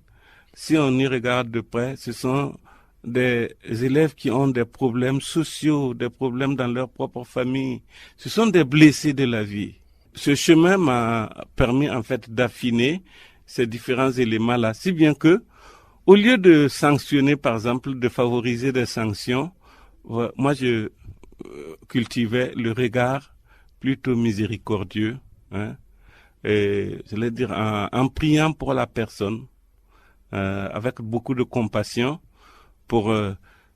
si on y regarde de près, ce sont des élèves qui ont des problèmes sociaux, des problèmes dans leur propre famille. Ce sont des blessés de la vie. Ce chemin m'a permis en fait d'affiner ces différents éléments-là, si bien que, au lieu de sanctionner, par exemple, de favoriser des sanctions, moi je cultivais le regard plutôt miséricordieux, et je vais dire en priant pour la personne, avec beaucoup de compassion, pour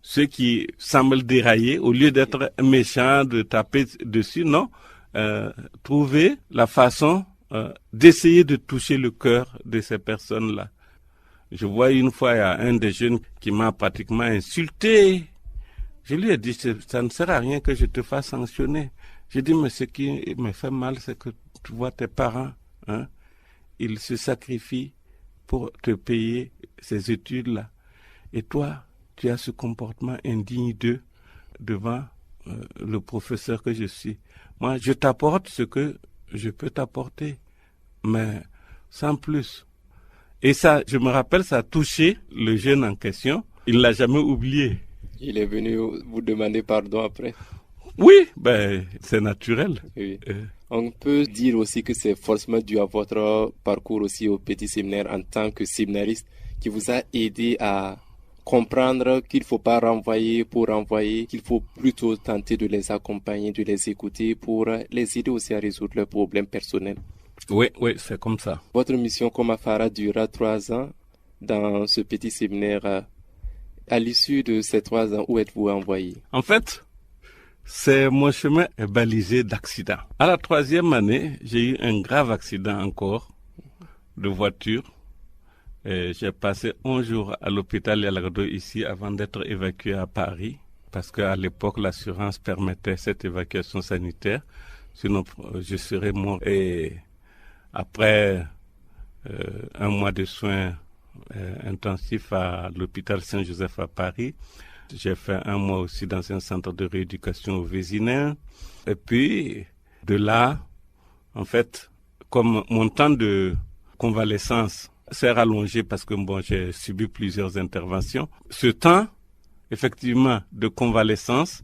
ceux qui semblent dérailler, au lieu d'être méchants, de taper dessus, non, trouver la façon d'essayer de toucher le cœur de ces personnes-là. Je vois une fois, il y a un des jeunes qui m'a pratiquement insulté. Je lui ai dit, ça ne sert à rien que je te fasse sanctionner. J'ai dit, mais ce qui me fait mal, c'est que tu vois tes parents, hein, ils se sacrifient pour te payer ces études-là. Et toi, tu as ce comportement indigne d'eux devant le professeur que je suis. Moi, je t'apporte ce que je peux t'apporter, mais sans plus. Et ça, je me rappelle, ça a touché le jeune en question. Il ne l'a jamais oublié. Il est venu vous demander pardon après? Oui, c'est naturel. Oui. On peut dire aussi que c'est forcément dû à votre parcours aussi au petit séminaire en tant que séminariste qui vous a aidé à comprendre qu'il ne faut pas renvoyer pour renvoyer, qu'il faut plutôt tenter de les accompagner, de les écouter pour les aider aussi à résoudre leurs problèmes personnels. Oui, c'est comme ça. Votre mission comme Afara durera 3 ans dans ce petit séminaire. À l'issue de ces 3 ans, où êtes-vous envoyé? En fait, mon chemin est balisé d'accidents. À la 3e année, j'ai eu un grave accident encore de voiture. Et j'ai passé 11 jours à l'hôpital Yalagado ici avant d'être évacué à Paris. Parce qu'à l'époque, l'assurance permettait cette évacuation sanitaire. Sinon, je serais mort. Et après un mois de soins intensifs à l'hôpital Saint-Joseph à Paris, j'ai fait 1 mois aussi dans un centre de rééducation au Vézinin. Et puis, de là, en fait, comme mon temps de convalescence s'est rallongé parce que j'ai subi plusieurs interventions, ce temps, effectivement, de convalescence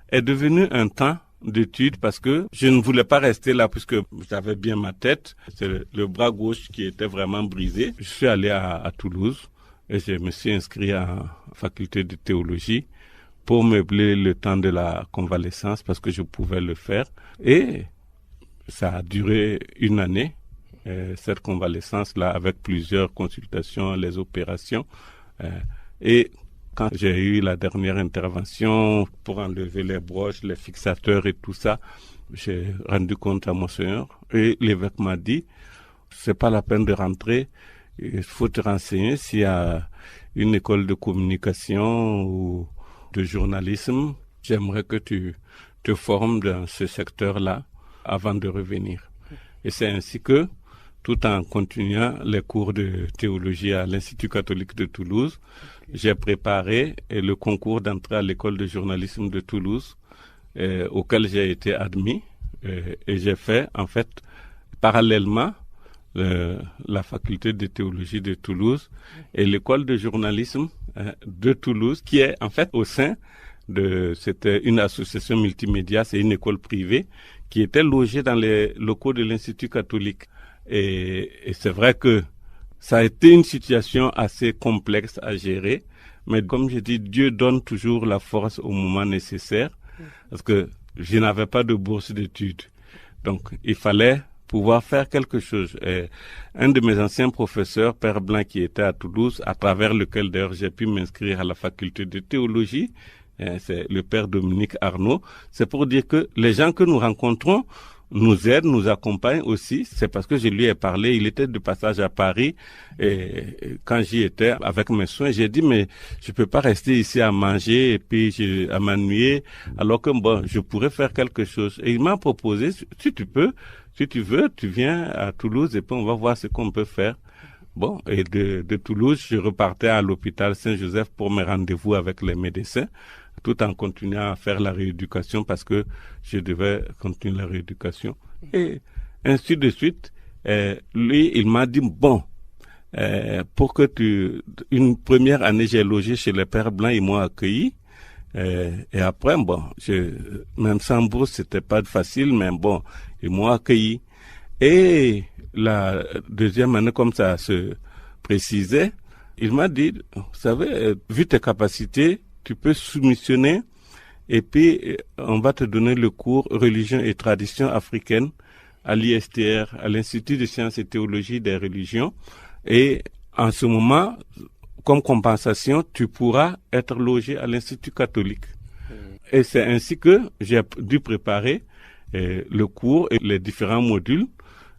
est devenu un temps d'études parce que je ne voulais pas rester là puisque j'avais bien ma tête. C'est le bras gauche qui était vraiment brisé. Je suis allé à Toulouse et je me suis inscrit en faculté de théologie pour meubler le temps de la convalescence parce que je pouvais le faire. Et ça a duré 1 année, cette convalescence-là, avec plusieurs consultations, les opérations. Et quand j'ai eu la dernière intervention pour enlever les broches, les fixateurs et tout ça, j'ai rendu compte à Monseigneur et l'évêque m'a dit, c'est pas la peine de rentrer, il faut te renseigner s'il y a une école de communication ou de journalisme. J'aimerais que tu te formes dans ce secteur-là avant de revenir. Et c'est ainsi que, tout en continuant les cours de théologie à l'Institut catholique de Toulouse, j'ai préparé le concours d'entrée à l'école de journalisme de Toulouse, auquel j'ai été admis. Et j'ai fait, en fait, parallèlement, la faculté de théologie de Toulouse et l'école de journalisme de Toulouse, qui est, en fait, au sein c'était une association multimédia, c'est une école privée, qui était logée dans les locaux de l'Institut catholique. Et c'est vrai que ça a été une situation assez complexe à gérer, mais comme je dis, Dieu donne toujours la force au moment nécessaire, parce que je n'avais pas de bourse d'études. Donc, il fallait pouvoir faire quelque chose. Et un de mes anciens professeurs, Père Blanc, qui était à Toulouse, à travers lequel d'ailleurs j'ai pu m'inscrire à la faculté de théologie, c'est le Père Dominique Arnaud, c'est pour dire que les gens que nous rencontrons nous aide, nous accompagne aussi. C'est parce que je lui ai parlé, il était de passage à Paris et quand j'y étais avec mes soins, j'ai dit mais je peux pas rester ici à manger et puis à m'ennuyer alors que je pourrais faire quelque chose. Et il m'a proposé, si tu veux, tu viens à Toulouse et puis on va voir ce qu'on peut faire. Bon, et de Toulouse, je repartais à l'hôpital Saint-Joseph pour mes rendez-vous avec les médecins, tout en continuant à faire la rééducation parce que je devais continuer la rééducation. Et ainsi de suite, lui, il m'a dit, pour que une première année, j'ai logé chez les Pères Blancs, ils m'ont accueilli. Et après, même sans bourse, c'était pas facile, mais ils m'ont accueilli. Et la 2e année, comme ça se précisait, il m'a dit, vous savez, vu tes capacités, tu peux soumissionner et puis on va te donner le cours religion et tradition africaine à l'ISTR, à l'Institut de sciences et théologie des religions. Et en ce moment, comme compensation, tu pourras être logé à l'Institut catholique. Et c'est ainsi que j'ai dû préparer le cours et les différents modules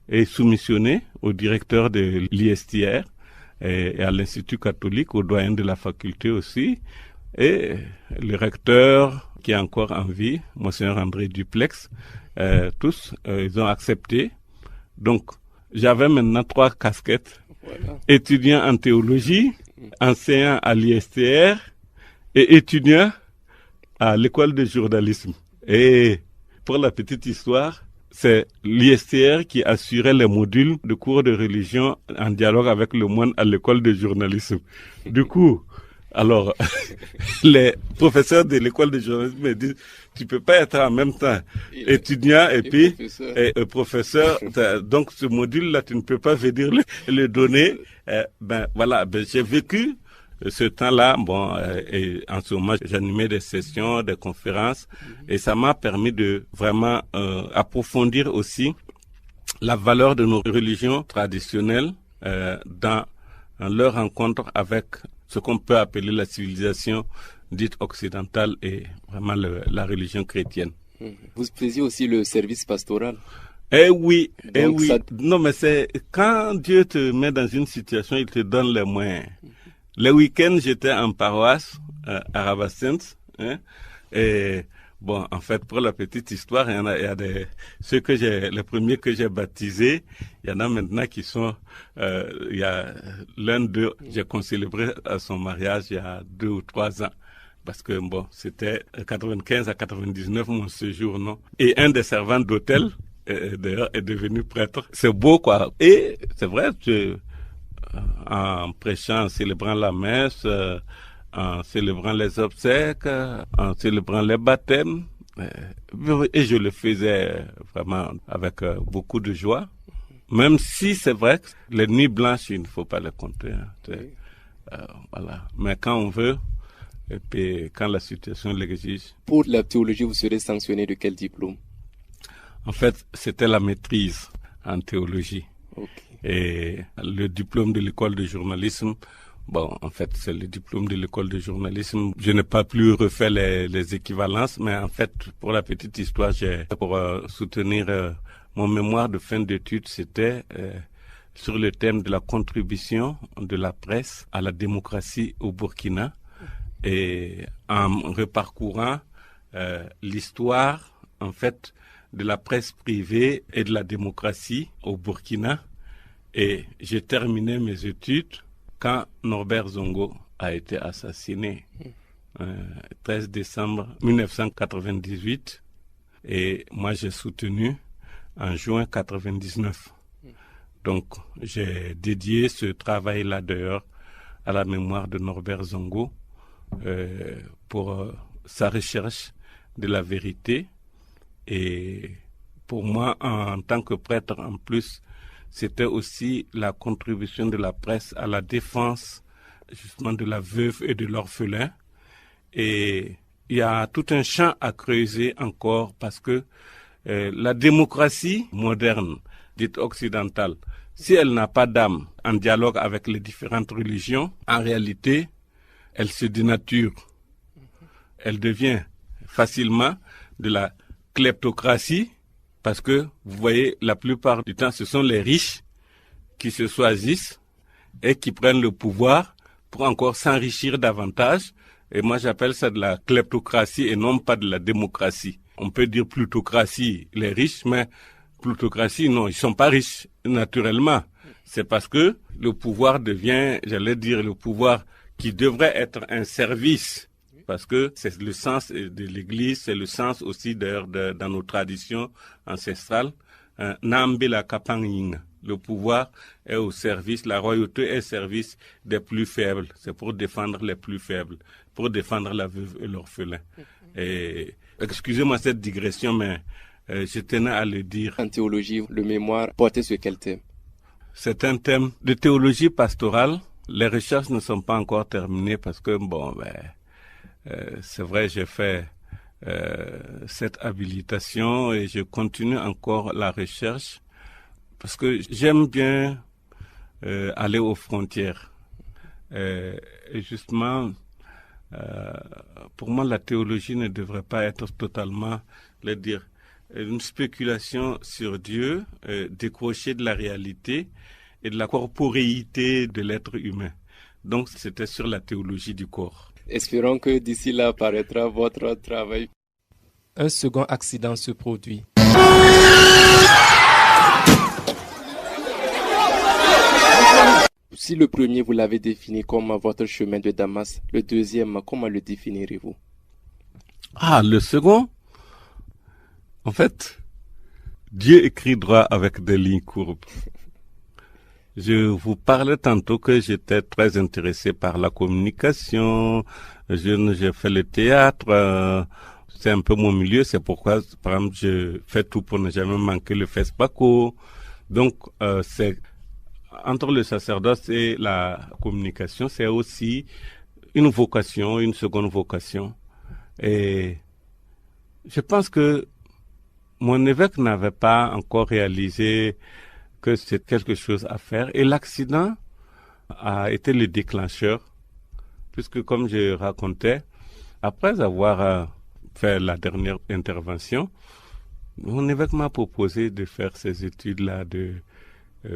et soumissionner au directeur de l'ISTR et à l'Institut catholique, au doyen de la faculté aussi, et le recteur qui est encore en vie, Monseigneur André Duplex, tous, ils ont accepté. Donc, j'avais maintenant 3 casquettes. Voilà. Étudiant en théologie, enseignant à l'ISTR et étudiant à l'école de journalisme. Et pour la petite histoire, c'est l'ISTR qui assurait les modules de cours de religion en dialogue avec le monde à l'école de journalisme. Du coup, alors, les professeurs de l'école de journalisme me disent, tu peux pas être en même temps étudiant et puis professeur. Donc, ce module-là, tu ne peux pas venir le donner. J'ai vécu ce temps-là. Et en ce moment, j'animais des sessions, des conférences, et ça m'a permis de vraiment approfondir aussi la valeur de nos religions traditionnelles dans leur rencontre avec ce qu'on peut appeler la civilisation dite occidentale et vraiment la religion chrétienne. Vous faisiez aussi le service pastoral. Oui. Non, mais c'est quand Dieu te met dans une situation, il te donne les moyens. Les week-ends, j'étais en paroisse à Rabastens, et bon, en fait, pour la petite histoire, il y a les premiers que j'ai baptisés, il y en a maintenant qui sont, il y a l'un d'eux, j'ai concélébré à son mariage il y a 2 ou 3 ans. Parce que bon, c'était 95 à 99 mon séjour, non? Et un des servants d'hôtel, d'ailleurs, est devenu prêtre. C'est beau, quoi. Et c'est vrai, en prêchant, en célébrant la messe, en célébrant les obsèques, en célébrant les baptêmes. Et je le faisais vraiment avec beaucoup de joie. Même si c'est vrai que les nuits blanches, il ne faut pas les compter. Voilà. Mais quand on veut, et puis quand la situation l'exige. Pour la théologie, vous serez sanctionné de quel diplôme? En fait, c'était la maîtrise en théologie. Okay. Et le diplôme de l'école de journalisme, bon, en fait, c'est le diplôme de l'école de journalisme. Je n'ai pas plus refait les équivalences, mais en fait, pour la petite histoire, pour soutenir mon mémoire de fin d'études, c'était sur le thème de la contribution de la presse à la démocratie au Burkina. Et en reparcourant l'histoire, en fait, de la presse privée et de la démocratie au Burkina. Et j'ai terminé mes études quand Norbert Zongo a été assassiné, 13 décembre 1998. Et moi, j'ai soutenu en juin 1999. Donc, j'ai dédié ce travail-là, d'ailleurs, à la mémoire de Norbert Zongo, pour sa recherche de la vérité. Et pour moi, en tant que prêtre, en plus, c'était aussi la contribution de la presse à la défense justement de la veuve et de l'orphelin. Et il y a tout un champ à creuser encore parce que la démocratie moderne, dite occidentale, si elle n'a pas d'âme en dialogue avec les différentes religions, en réalité, elle se dénature. Elle devient facilement de la kleptocratie, parce que, vous voyez, la plupart du temps, ce sont les riches qui se choisissent et qui prennent le pouvoir pour encore s'enrichir davantage. Et moi, j'appelle ça de la kleptocratie et non pas de la démocratie. On peut dire plutocratie, les riches, mais plutocratie, non, ils sont pas riches, naturellement. C'est parce que le pouvoir devient, j'allais dire, le pouvoir qui devrait être un service. Parce que c'est le sens de l'Église, c'est le sens aussi d'ailleurs dans nos traditions ancestrales. Nambela Kapanging, le pouvoir est au service, la royauté est au service des plus faibles. C'est pour défendre les plus faibles, pour défendre la veuve et l'orphelin. Et excusez-moi cette digression, mais je tenais à le dire. En théologie, le mémoire portait sur quel thème? C'est un thème de théologie pastorale. Les recherches ne sont pas encore terminées parce que, c'est vrai, j'ai fait cette habilitation et je continue encore la recherche parce que j'aime bien aller aux frontières. Et justement, pour moi, la théologie ne devrait pas être totalement, une spéculation sur Dieu, décrochée de la réalité et de la corporéité de l'être humain. Donc, c'était sur la théologie du corps. Espérons que d'ici là apparaîtra votre travail. Un second accident se produit. Si le premier, vous l'avez défini comme votre chemin de Damas, le deuxième, comment le définirez-vous? Le second, en fait, Dieu écrit droit avec des lignes courbes. Je vous parlais tantôt que j'étais très intéressé par la communication. J'ai fait le théâtre. C'est un peu mon milieu. C'est pourquoi, par exemple, je fais tout pour ne jamais manquer le FESPACO. Donc, c'est entre le sacerdoce et la communication, c'est aussi une vocation, une seconde vocation. Et je pense que mon évêque n'avait pas encore réalisé que c'est quelque chose à faire. Et l'accident a été le déclencheur, puisque comme je racontais, après avoir fait la dernière intervention, mon évêque m'a proposé de faire ces études-là de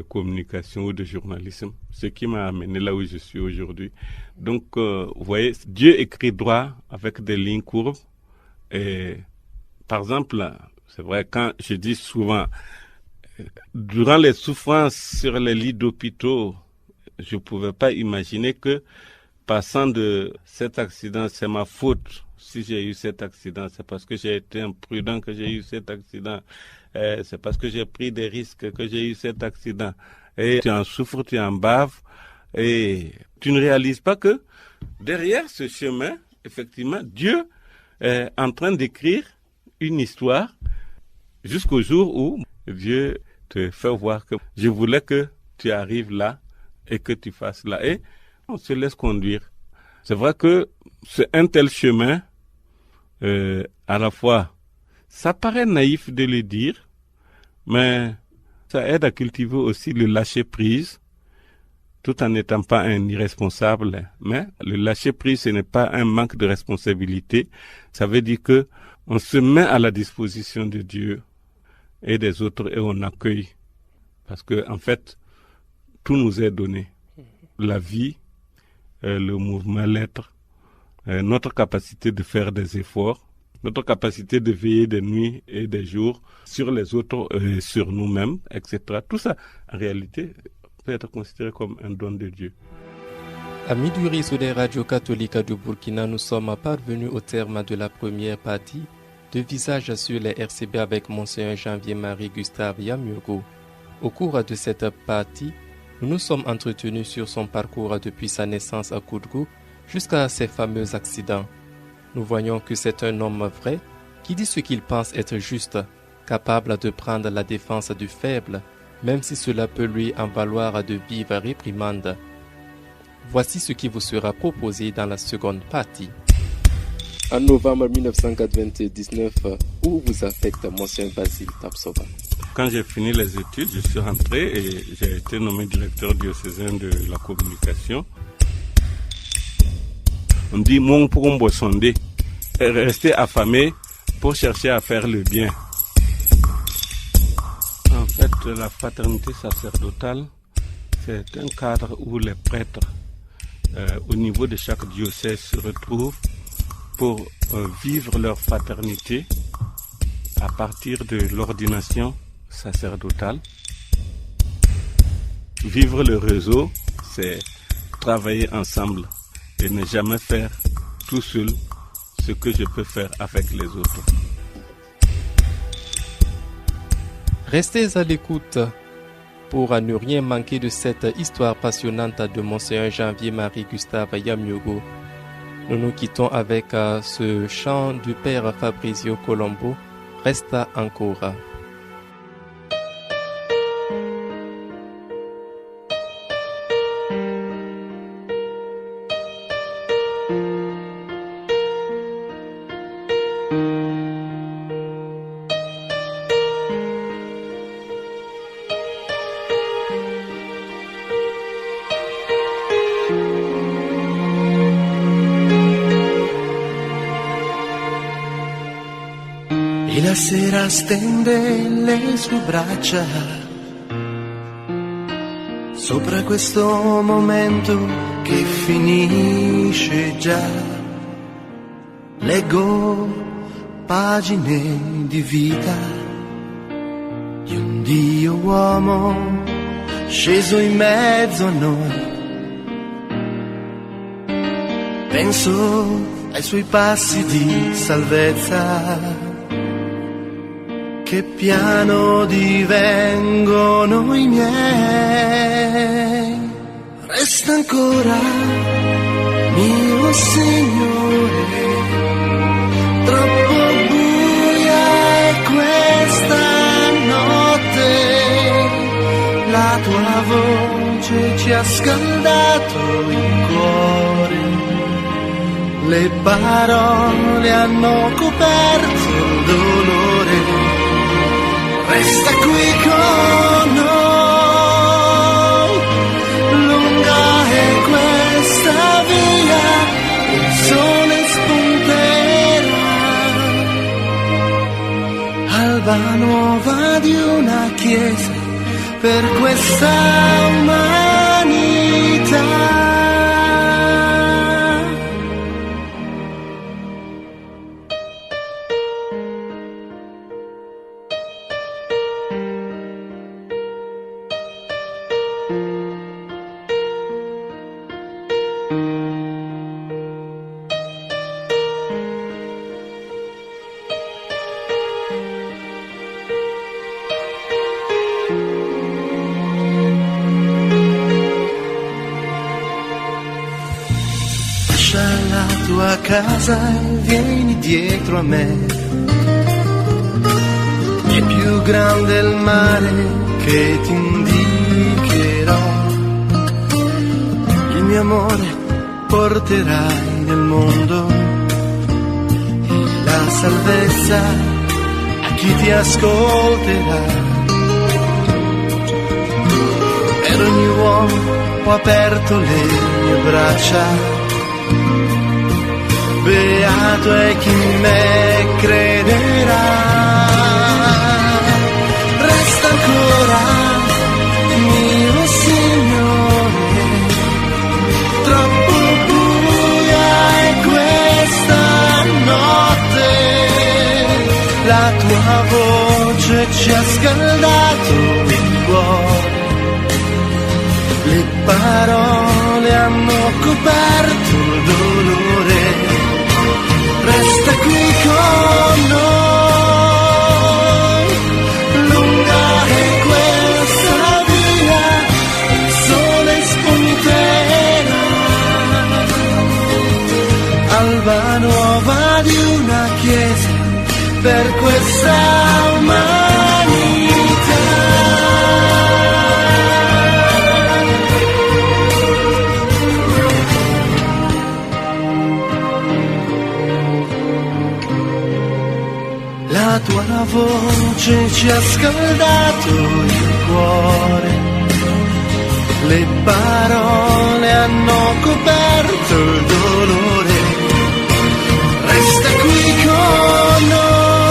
communication ou de journalisme, ce qui m'a amené là où je suis aujourd'hui. Donc, vous voyez, Dieu écrit droit avec des lignes courbes. Et par exemple, c'est vrai, quand je dis souvent, durant les souffrances sur les lits d'hôpitaux, je ne pouvais pas imaginer que, passant de cet accident, c'est ma faute. Si j'ai eu cet accident, c'est parce que j'ai été imprudent que j'ai eu cet accident. C'est parce que j'ai pris des risques que j'ai eu cet accident. Et tu en souffres, tu en baves. Et tu ne réalises pas que derrière ce chemin, effectivement, Dieu est en train d'écrire une histoire jusqu'au jour où Dieu te fait voir que je voulais que tu arrives là et que tu fasses là. Et on se laisse conduire. C'est vrai que c'est un tel chemin, à la fois, ça paraît naïf de le dire, mais ça aide à cultiver aussi le lâcher-prise, tout en n'étant pas un irresponsable. Mais le lâcher-prise, ce n'est pas un manque de responsabilité. Ça veut dire que on se met à la disposition de Dieu et des autres et on accueille. Parce que, en fait, tout nous est donné. La vie, le mouvement, l'être, notre capacité de faire des efforts, notre capacité de veiller des nuits et des jours sur les autres, sur nous-mêmes, etc. Tout ça, en réalité, peut être considéré comme un don de Dieu. Amis du réseau des radios catholiques du Burkina, nous sommes parvenus au terme de la première partie de Visage sur les RCB avec Monseigneur Janvier-Marie Gustave Yamyogo. Au cours de cette partie, nous nous sommes entretenus sur son parcours depuis sa naissance à Koudgou jusqu'à ses fameux accidents. Nous voyons que c'est un homme vrai qui dit ce qu'il pense être juste, capable de prendre la défense du faible, même si cela peut lui en valoir de vives réprimandes. Voici ce qui vous sera proposé dans la seconde partie. En novembre 1999, où vous affecte Monseigneur Basile Tapsoba? Quand j'ai fini les études, je suis rentré et j'ai été nommé directeur diocésain de la communication. On dit mon pombo sondé est resté affamé pour chercher à faire le bien. En fait, la fraternité sacerdotale, c'est un cadre où les prêtres, au niveau de chaque diocèse, se retrouvent pour vivre leur fraternité à partir de l'ordination sacerdotale. Vivre le réseau, c'est travailler ensemble et ne jamais faire tout seul ce que je peux faire avec les autres. Restez à l'écoute pour ne rien manquer de cette histoire passionnante de Monseigneur Janvier-Marie Gustave Yamyogo. Nous nous quittons avec ce chant du Père Fabrizio Colombo, Resta ancora. e la sera stende le sue braccia sopra questo momento che finisce già. Leggo pagine di vita di un Dio uomo sceso in mezzo a noi. Penso ai suoi passi di salvezza che piano divengono i miei. Resta ancora, mio Signore, troppo buia è questa notte. La tua voce ci ha scaldato il cuore, le parole hanno coperto il dolore. Resta qui con noi, lunga è questa via, il sole spunterà, alba nuova di una chiesa per questa umanità. A casa e vieni dietro a me. È più grande il mare che ti indicherò. Il mio amore porterai nel mondo e la salvezza a chi ti ascolterà. Per ogni uomo ho aperto le mie braccia. Beato è chi in me crederà. Resta ancora, mio Signore, troppo buia è questa notte. La tua voce ci ha scaldato il cuore, le parole hanno coperto il dolore. Resta qui con noi, lunga è questa via, il sole spunterà, alba nuova di una chiesa per questa umanità. La tua voce ci ha scaldato il cuore, le parole hanno coperto il dolore. Resta qui con noi,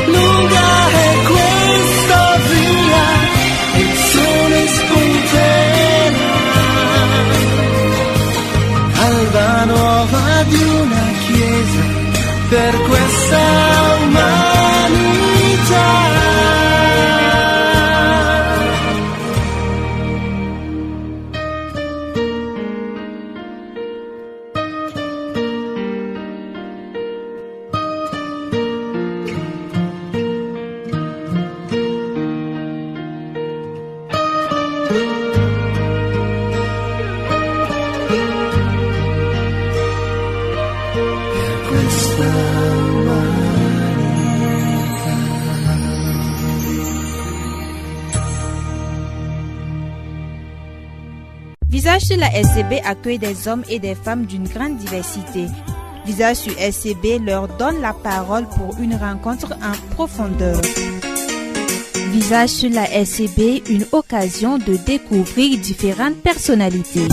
lunga è questa via, il sole spunterà, alba nuova di una chiesa per questa umanità. Visage sur la SCB accueille des hommes et des femmes d'une grande diversité. Visage sur SCB leur donne la parole pour une rencontre en profondeur. Visage sur la SCB, une occasion de découvrir différentes personnalités.